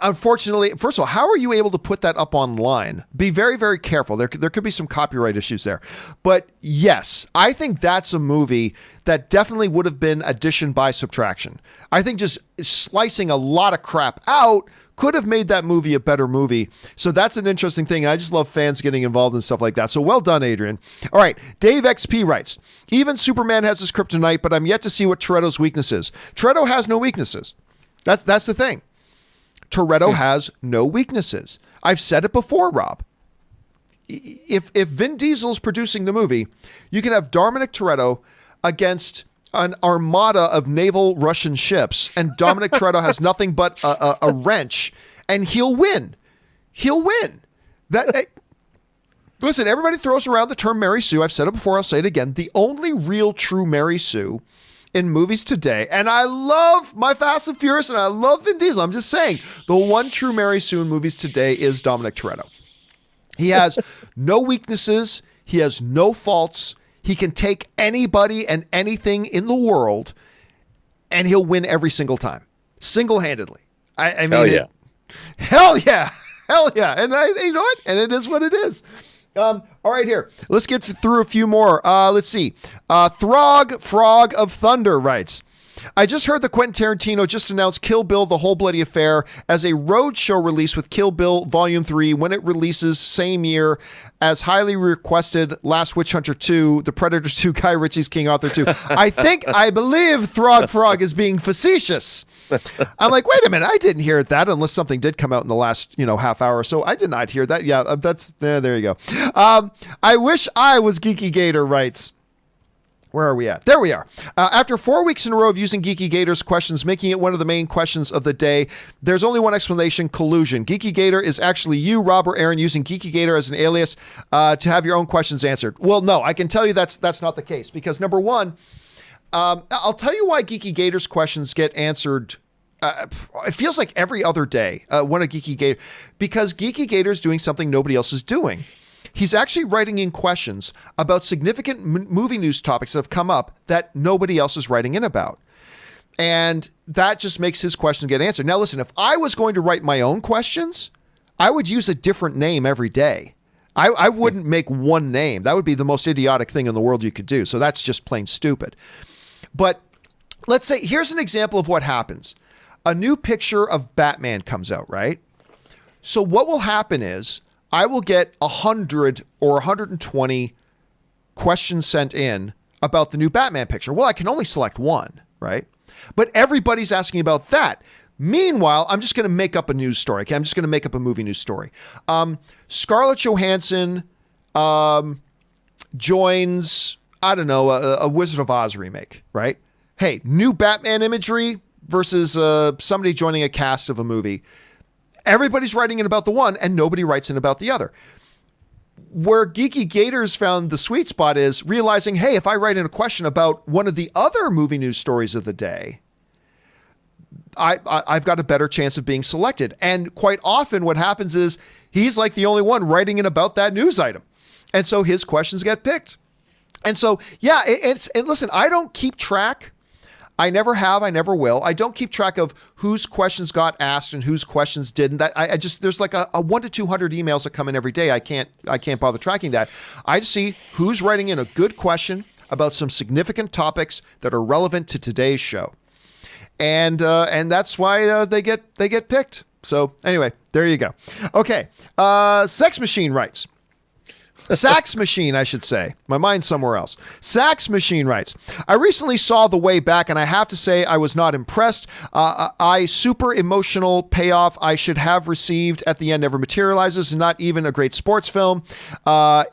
unfortunately, first of all, how are you able to put that up online? Be very, very careful. There could be some copyright issues there. But yes, I think that's a movie that definitely would have been addition by subtraction. I think just slicing a lot of crap out could have made that movie a better movie. So that's an interesting thing. I just love fans getting involved in stuff like that. So well done, Adrian. All right. Dave XP writes, even Superman has his kryptonite, but I'm yet to see what Toretto's weakness is. Toretto has no weaknesses. That's the thing. Toretto has no weaknesses. I've said it before, Rob. If Vin Diesel's producing the movie, you can have Dominic Toretto against an armada of naval Russian ships, and Dominic Toretto has nothing but a wrench, and he'll win. He'll win. Listen, everybody throws around the term Mary Sue. I've said it before. I'll say it again. The only real true Mary Sue in movies today, and I love my Fast and Furious, and I love Vin Diesel. I'm just saying, the one true Mary Sue in movies today is Dominic Toretto. He has no weaknesses. He has no faults. He can take anybody and anything in the world, and he'll win every single time, single-handedly. I mean, hell yeah. And you know what? And it is what it is. All right, here. Let's get through a few more. Let's see. Frog of Thunder writes, I just heard that Quentin Tarantino just announced Kill Bill, The Whole Bloody Affair as a roadshow release with Kill Bill Volume 3 when it releases same year as highly requested Last Witch Hunter 2, The Predator 2, Guy Ritchie's King Arthur 2. I believe Frog is being facetious. I'm like, wait a minute, I didn't hear that unless something did come out in the last, half hour or so. I did not hear that. Yeah, there you go. I wish I was Geeky Gator writes. Where are we at? There we are. After 4 weeks in a row of using Geeky Gator's questions, making it one of the main questions of the day, there's only one explanation: collusion. Geeky Gator is actually you, Rob, or Aaron, using Geeky Gator as an alias to have your own questions answered. Well, no, I can tell you that's not the case, because number one, I'll tell you why Geeky Gator's questions get answered. It feels like every other day, one of Geeky Gator, because Geeky Gator is doing something nobody else is doing. He's actually writing in questions about significant movie news topics that have come up that nobody else is writing in about. And that just makes his question get answered. Now, listen, if I was going to write my own questions, I would use a different name every day. I wouldn't make one name. That would be the most idiotic thing in the world you could do. So that's just plain stupid. But let's say, here's an example of what happens. A new picture of Batman comes out, right? So what will happen is I will get 100 or 120 questions sent in about the new Batman picture. Well, I can only select one, right? But everybody's asking about that. Meanwhile, I'm just going to make up a news story. Okay, I'm just going to make up a movie news story. Scarlett Johansson joins, I don't know, a Wizard of Oz remake, right? Hey, new Batman imagery versus somebody joining a cast of a movie. Everybody's writing in about the one, and nobody writes in about the other. Where Geeky Gators found the sweet spot is realizing, hey, if I write in a question about one of the other movie news stories of the day, I've got a better chance of being selected. And quite often what happens is he's like the only one writing in about that news item. And so his questions get picked. And so, yeah, and listen, I don't keep track. I never have. I never will. I don't keep track of whose questions got asked and whose questions didn't. I just, there's like a 1 to 200 emails that come in every day. I can't bother tracking that. I just see who's writing in a good question about some significant topics that are relevant to today's show. And that's why they get picked. So anyway, there you go. Okay. Sex Machine writes. Sax Machine, I should say. My mind's somewhere else. Sax Machine writes, I recently saw The Way Back, and I have to say I was not impressed. Super emotional payoff I should have received at the end never materializes, not even a great sports film.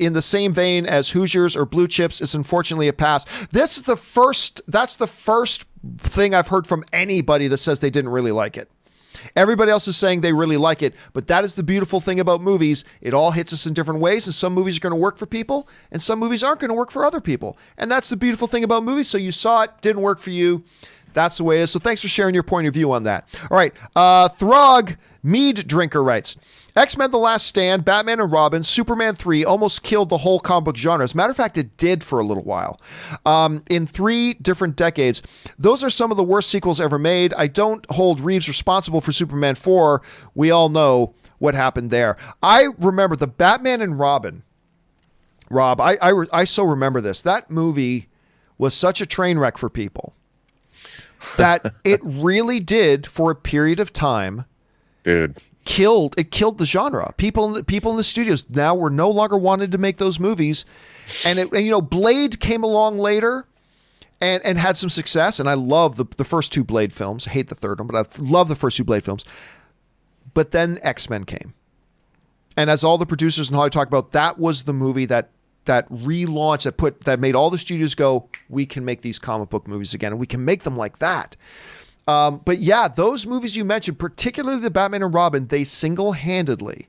In the same vein as Hoosiers or Blue Chips, it's unfortunately a pass. That's the first thing I've heard from anybody that says they didn't really like it. Everybody else is saying they really like it, but that is the beautiful thing about movies. It all hits us in different ways, and some movies are going to work for people, and some movies aren't going to work for other people. And that's the beautiful thing about movies. So you saw it, didn't work for you. That's the way it is. So thanks for sharing your point of view on that. All right. Throg Mead Drinker writes, X-Men The Last Stand, Batman and Robin, Superman 3 almost killed the whole comic book genre. As a matter of fact, it did for a little while. In 3 different decades. Those are some of the worst sequels ever made. I don't hold Reeves responsible for Superman 4. We all know what happened there. I remember the Batman and Robin. Rob, I so remember this. That movie was such a train wreck for people that it really did, for a period of time, killed the genre. People in the studios now were no longer wanted to make those movies, and Blade came along later and had some success, and I love the first 2 Blade films. I hate the third one, but I love the first 2 Blade films. But then X-Men came, and as all the producers in Hollywood talk about, that was the movie that relaunched, that made all the studios go, we can make these comic book movies again, and we can make them like that. But yeah, those movies you mentioned, particularly the Batman and Robin, they single-handedly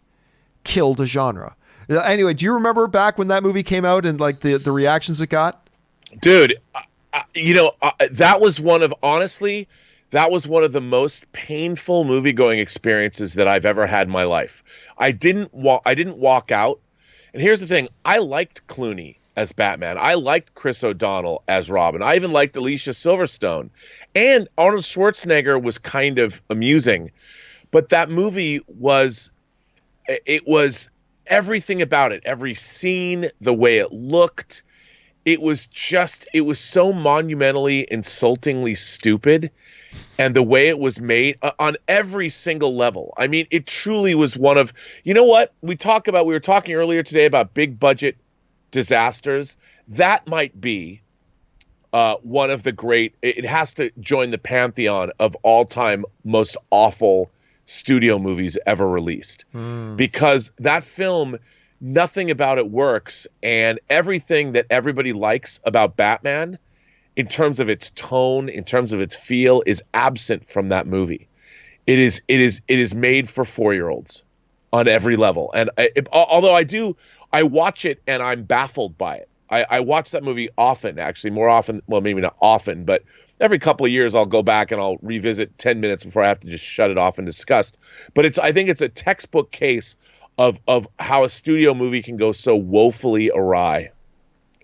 killed a genre. Anyway, do you remember back when that movie came out and like the reactions it got?
Dude, that was one of the most painful movie-going experiences that I've ever had in my life. I didn't walk out. And here's the thing. I liked Clooney as Batman. I liked Chris O'Donnell as Robin. I even liked Alicia Silverstone. And Arnold Schwarzenegger was kind of amusing. But that movie was everything about it. Every scene, the way it looked. It was so monumentally, insultingly stupid. And the way it was made on every single level. I mean, it truly was one of, you know what? We were talking earlier today about big budget disasters. That might be one of the great, it has to join the pantheon of all time most awful studio movies ever released. Because that film, nothing about it works. And everything that everybody likes about Batman, in terms of its tone, in terms of its feel, is absent from that movie. It is made for 4-year-olds on every level. And although I watch it and I'm baffled by it. I watch that movie often, actually, more often. Well, maybe not often, but every couple of years I'll go back and I'll revisit 10 minutes before I have to just shut it off in disgust. But I think it's a textbook case of how a studio movie can go so woefully awry.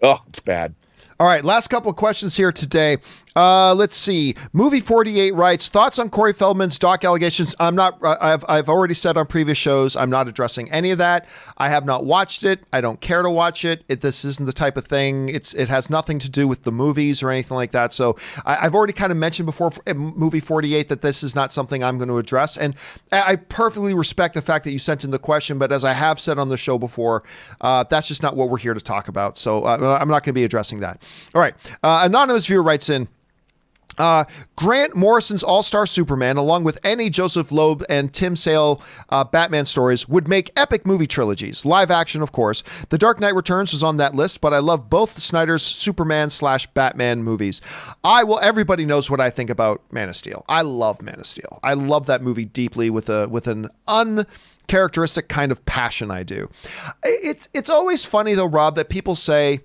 Oh, it's bad.
All right, last couple of questions here today. Let's see. Movie 48 writes, thoughts on Corey Feldman's doc allegations? I've already said on previous shows, I'm not addressing any of that. I have not watched it. I don't care to watch it. This isn't the type of thing. It has nothing to do with the movies or anything like that. So I've already kind of mentioned before Movie 48 that this is not something I'm going to address. And I perfectly respect the fact that you sent in the question, but as I have said on the show before, that's just not what we're here to talk about. So I'm not going to be addressing that. All right. Anonymous viewer writes in, Grant Morrison's All-Star Superman, along with any Joseph Loeb and Tim Sale Batman stories, would make epic movie trilogies. Live action, of course. The Dark Knight Returns was on that list, but I love both Snyder's Superman/Batman movies. Everybody knows what I think about Man of Steel. I love Man of Steel. I love that movie deeply with an uncharacteristic kind of passion I do. It's always funny, though, Rob, that people say,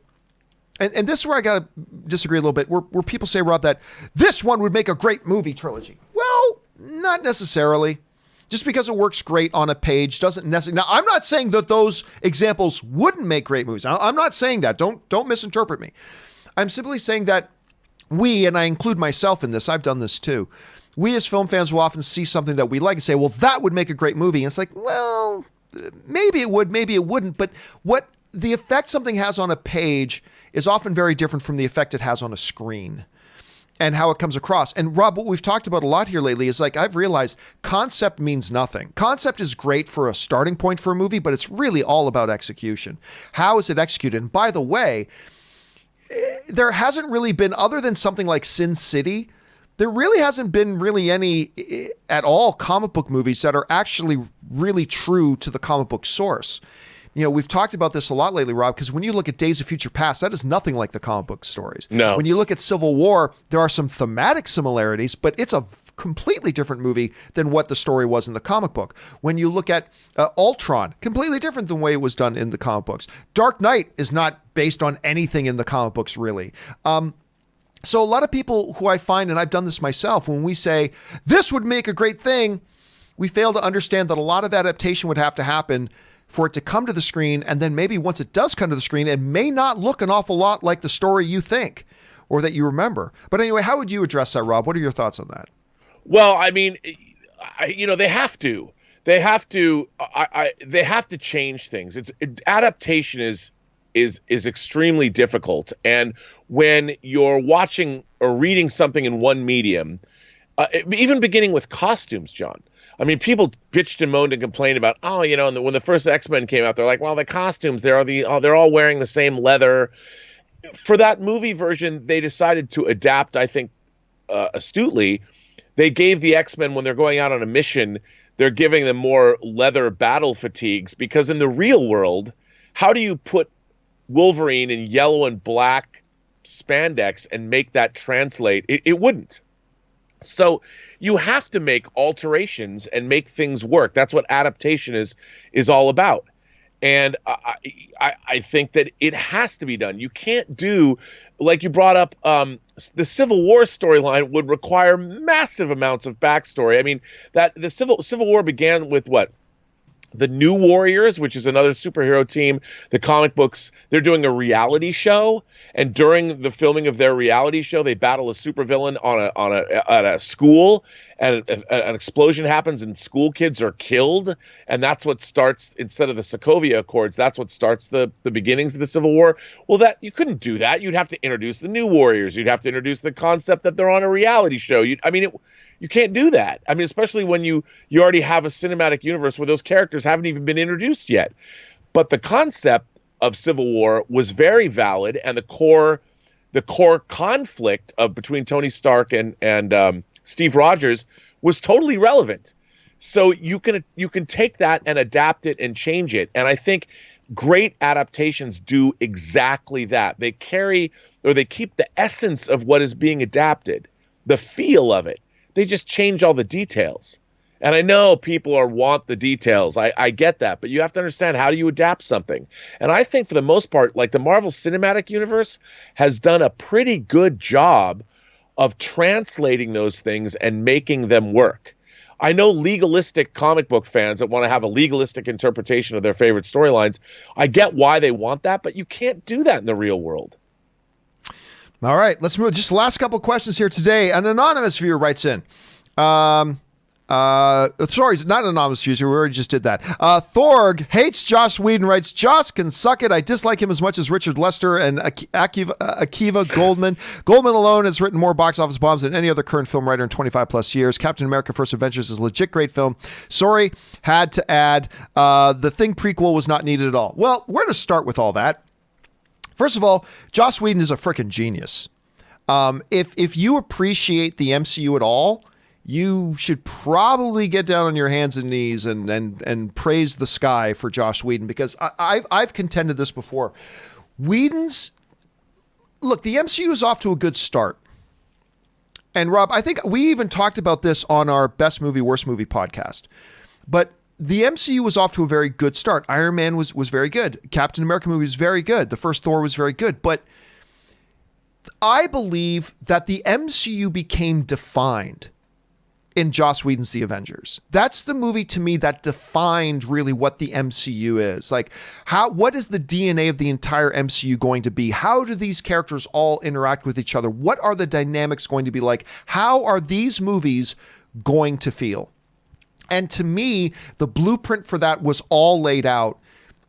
and this is where I got to disagree a little bit, where people say, Rob, that this one would make a great movie trilogy. Well, not necessarily. Just because it works great on a page doesn't necessarily. Now, I'm not saying that those examples wouldn't make great movies. I'm not saying that. Don't misinterpret me. I'm simply saying that we, and I include myself in this, I've done this too. We as film fans will often see something that we like and say, well, that would make a great movie. And it's like, well, maybe it would, maybe it wouldn't. But what the effect something has on a page is often very different from the effect it has on a screen and how it comes across. And Rob, what we've talked about a lot here lately is like, I've realized concept means nothing. Concept is great for a starting point for a movie, but it's really all about execution. How is it executed? And by the way, there hasn't really been, other than something like Sin City, there really hasn't been really any at all comic book movies that are actually really true to the comic book source. You know, we've talked about this a lot lately, Rob, because when you look at Days of Future Past, that is nothing like the comic book stories.
No.
When you look at Civil War, there are some thematic similarities, but it's a completely different movie than what the story was in the comic book. When you look at Ultron, completely different than the way it was done in the comic books. Dark Knight is not based on anything in the comic books, really. So a lot of people who I find, and I've done this myself, when we say, this would make a great thing, we fail to understand that a lot of adaptation would have to happen for it to come to the screen. And then maybe once it does come to the screen, it may not look an awful lot like the story you think or that you remember. But anyway, how would you address that, Rob? What are your thoughts on that?
Well, I mean, they have to. They have to. They have to change things. Adaptation is extremely difficult, and when you're watching or reading something in one medium, even beginning with costumes, John. I mean, people bitched and moaned and complained about, when the first X-Men came out, they're like, well, the costumes, they're all wearing the same leather. For that movie version, they decided to adapt, I think, astutely. They gave the X-Men, when they're going out on a mission, they're giving them more leather battle fatigues, because in the real world, how do you put Wolverine in yellow and black spandex and make that translate? It wouldn't. So you have to make alterations and make things work. That's what adaptation is all about. And I think that it has to be done. You can't do, like you brought up, the Civil War storyline would require massive amounts of backstory. I mean, that the Civil War began with what? The New Warriors, which is another superhero team. The comic books, they're doing a reality show, and during the filming of their reality show, they battle a supervillain at a school, and an explosion happens, and school kids are killed, and that's what starts, instead of the Sokovia Accords, that's what starts the beginnings of the Civil War. Well, that you couldn't do that. You'd have to introduce the New Warriors. You'd have to introduce the concept that they're on a reality show. You can't do that. I mean, especially when you already have a cinematic universe where those characters haven't even been introduced yet. But the concept of Civil War was very valid, and the core conflict between Tony Stark and Steve Rogers was totally relevant. So you can take that and adapt it and change it. And I think great adaptations do exactly that. They keep the essence of what is being adapted, the feel of it. They just change all the details. And I know people want the details. I get that. But you have to understand, how do you adapt something? And I think for the most part, like the Marvel Cinematic Universe has done a pretty good job of translating those things and making them work. I know legalistic comic book fans that want to have a legalistic interpretation of their favorite storylines. I get why they want that, but you can't do that in the real world.
All right, let's move. Just the last couple of questions here today. An anonymous viewer writes in. Sorry, not an anonymous viewer. We already just did that. Thorg hates Joss Whedon, writes, Joss can suck it. I dislike him as much as Richard Lester and Akiva Goldman. Goldman alone has written more box office bombs than any other current film writer in 25 plus years. Captain America First Adventures is a legit great film. Sorry, had to add, the Thing prequel was not needed at all. Well, where to start with all that? First of all, Joss Whedon is a freaking genius. If you appreciate the MCU at all, you should probably get down on your hands and knees and praise the sky for Joss Whedon, because I've contended this before. The MCU is off to a good start. And Rob, I think we even talked about this on our Best Movie, Worst Movie podcast. But the MCU was off to a very good start. Iron Man was very good. Captain America movie was very good. The first Thor was very good. But I believe that the MCU became defined in Joss Whedon's The Avengers. That's the movie to me that defined really what the MCU is. Like, what is the DNA of the entire MCU going to be? How do these characters all interact with each other? What are the dynamics going to be like? How are these movies going to feel? And to me, the blueprint for that was all laid out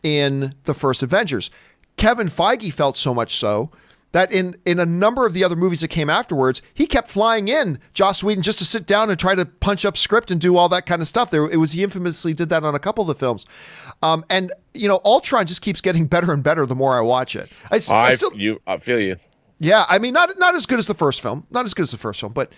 in the first Avengers. Kevin Feige felt so much so that in a number of the other movies that came afterwards, he kept flying in Joss Whedon just to sit down and try to punch up script and do all that kind of stuff. He infamously did that on a couple of the films. And, Ultron just keeps getting better and better the more I watch it. I
feel you.
Yeah, I mean, not as good as the first film. Not as good as the first film, but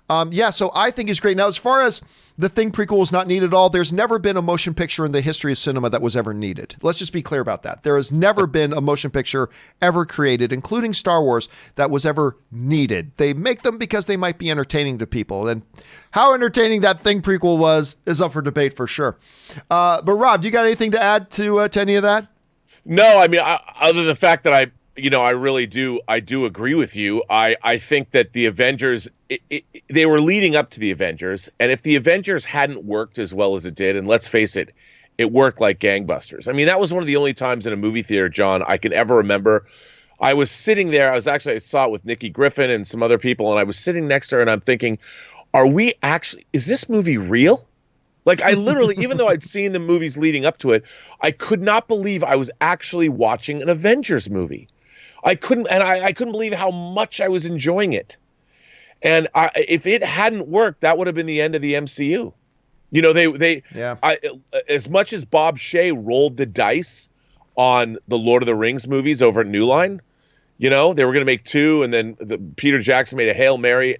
so I think it's great. Now, as far as the Thing prequel was not needed at all, there's never been a motion picture in the history of cinema that was ever needed. Let's just be clear about that. There has never been a motion picture ever created, including Star Wars, that was ever needed. They make them because they might be entertaining to people. And how entertaining that Thing prequel was is up for debate for sure. But Rob, do you got anything to add to any of that?
No, I mean, other than the fact that I really do agree with you. I think that the Avengers, they were leading up to the Avengers. And if the Avengers hadn't worked as well as it did, and let's face it, it worked like gangbusters. I mean, that was one of the only times in a movie theater, John, I can ever remember. I was sitting there. I saw it with Nikki Griffin and some other people, and I was sitting next to her, and I'm thinking, is this movie real? Like, I literally, even though I'd seen the movies leading up to it, I could not believe I was actually watching an Avengers movie. I couldn't believe how much I was enjoying it. And if it hadn't worked, that would have been the end of the MCU. As much as Bob Shea rolled the dice on the Lord of the Rings movies over at New Line, they were going to make 2, and then Peter Jackson made a Hail Mary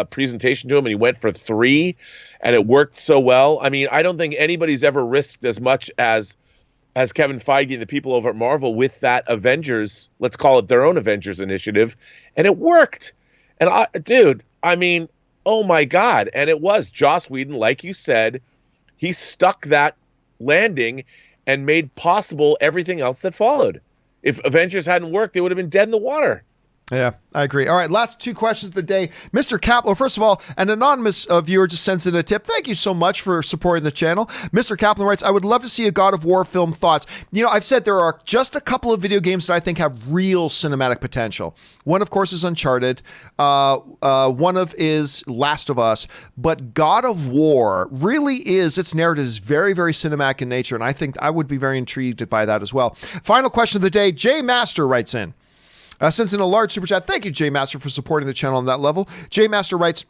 presentation to him, and he went for 3, and it worked so well. I mean, I don't think anybody's ever risked as much as Kevin Feige and the people over at Marvel with that Avengers, let's call it their own Avengers initiative, and it worked. And oh my God. And it was Joss Whedon, like you said, he stuck that landing and made possible everything else that followed. If Avengers hadn't worked, they would have been dead in the water.
Yeah, I agree. All right, last 2 questions of the day. Mr. Kaplan, first of all, an anonymous viewer just sends in a tip. Thank you so much for supporting the channel. Mr. Kaplan writes, I would love to see a God of War film. Thoughts? I've said there are just a couple of video games that I think have real cinematic potential. One, of course, is Uncharted. One is Last of Us. But God of War really its narrative is very, very cinematic in nature, and I think I would be very intrigued by that as well. Final question of the day. Jay Master writes in. Sends in a large super chat. Thank you, Jay Master, for supporting the channel on that level. Jay Master writes,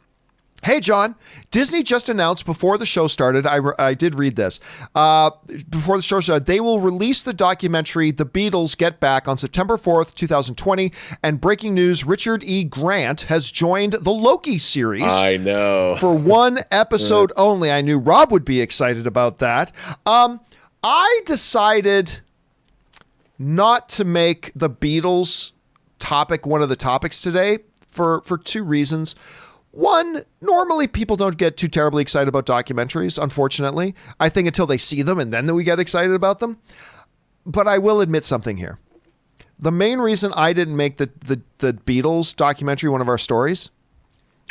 hey, John, Disney just announced before the show started, I did read this, before the show started, they will release the documentary The Beatles Get Back on September 4th, 2020. And breaking news, Richard E. Grant has joined the Loki series.
I know.
For 1 episode only. I knew Rob would be excited about that. I decided not to make the Beatles topic one of the topics today for 2 reasons. One, normally people don't get too terribly excited about documentaries, unfortunately. I think until they see them and then we get excited about them. But I will admit something here. The main reason I didn't make the Beatles documentary one of our stories,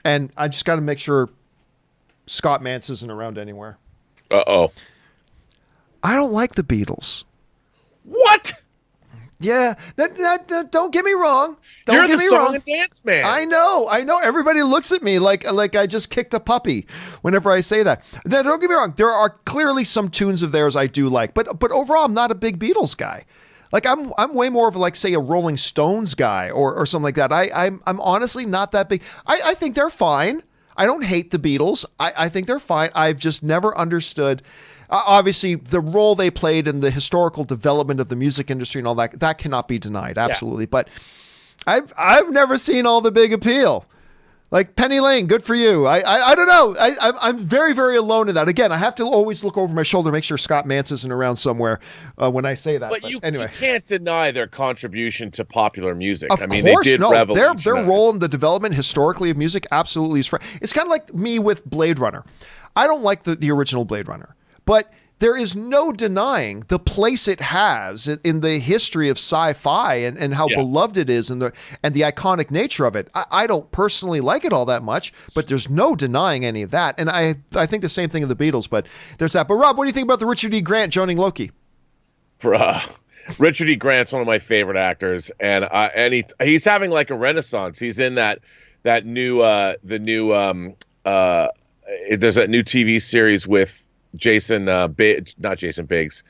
and I just got to make sure Scott Mance isn't around anywhere.
Uh-oh.
I don't like the Beatles.
What?
Yeah, don't get me wrong.
You're the song and dance man.
I know. Everybody looks at me like I just kicked a puppy whenever I say that. Now, don't get me wrong. There are clearly some tunes of theirs I do like, but overall, I'm not a big Beatles guy. Like I'm way more of say a Rolling Stones guy or something like that. I'm honestly not that big. I think they're fine. I don't hate the Beatles. I think they're fine. I've just never understood. Obviously, the role they played in the historical development of the music industry and all that cannot be denied. Absolutely. Yeah. But I've never seen all the big appeal. Like Penny Lane, good for you. I don't know. I'm very, very alone in that. Again, I have to always look over my shoulder, make sure Scott Mance isn't around somewhere when I say that.
But
anyway.
You can't deny their contribution to popular music.
Of
course,
they
did
revolutionize. Their role in the development historically of music absolutely is. It's kind of like me with Blade Runner. I don't like the original Blade Runner. But there is no denying the place it has in the history of sci-fi and how beloved it is and the iconic nature of it. I don't personally like it all that much, but there's no denying any of that. And I think the same thing of the Beatles, but there's that. But Rob, what do you think about the Richard E. Grant joining Loki?
Richard E. Grant's one of my favorite actors, and he's having like a renaissance. He's in that new there's that new TV series with not Jason Biggs.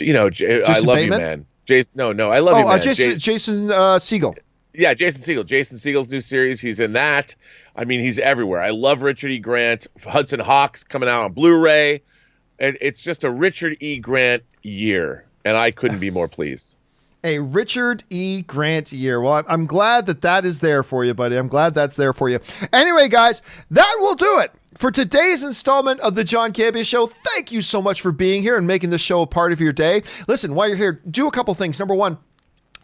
I love you, man. Jason, I love you, man.
Jason Segel.
Yeah, Jason Segel. Jason Segel's new series. He's in that. I mean, he's everywhere. I love Richard E. Grant. Hudson Hawk's coming out on Blu-ray. It's just a Richard E. Grant year, and I couldn't be more pleased.
A Richard E. Grant year. Well, I'm glad that is there for you, buddy. I'm glad that's there for you. Anyway, guys, that will do it for today's installment of the John Campea Show. Thank you so much for being here and making this show a part of your day. Listen, while you're here, do a couple things. Number one,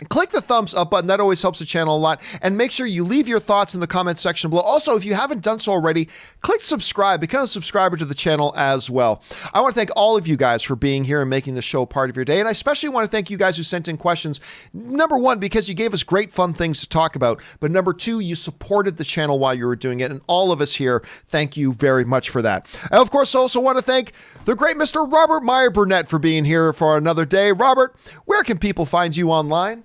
click the thumbs up button. That always helps the channel a lot. And make sure you leave your thoughts in the comment section below. Also, if you haven't done so already, click subscribe. Become a subscriber to the channel as well. I want to thank all of you guys for being here and making the show part of your day. And I especially want to thank you guys who sent in questions. Number one, because you gave us great fun things to talk about. But number two, you supported the channel while you were doing it. And all of us here, thank you very much for that. I, of course, also want to thank the great Mr. Robert Meyer Burnett for being here for another day. Robert, where can people find you online?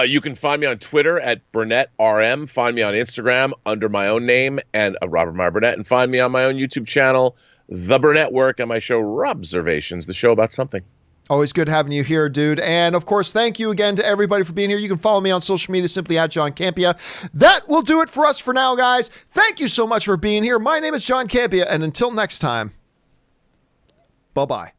You can find me on Twitter at BurnettRM. Find me on Instagram under my own name and Robert Meyer Burnett. And find me on my own YouTube channel, The Burnett Work, and my show, Robservations, the show about something.
Always good having you here, dude. And, of course, thank you again to everybody for being here. You can follow me on social media simply at John Campea. That will do it for us for now, guys. Thank you so much for being here. My name is John Campea, and until next time, bye-bye.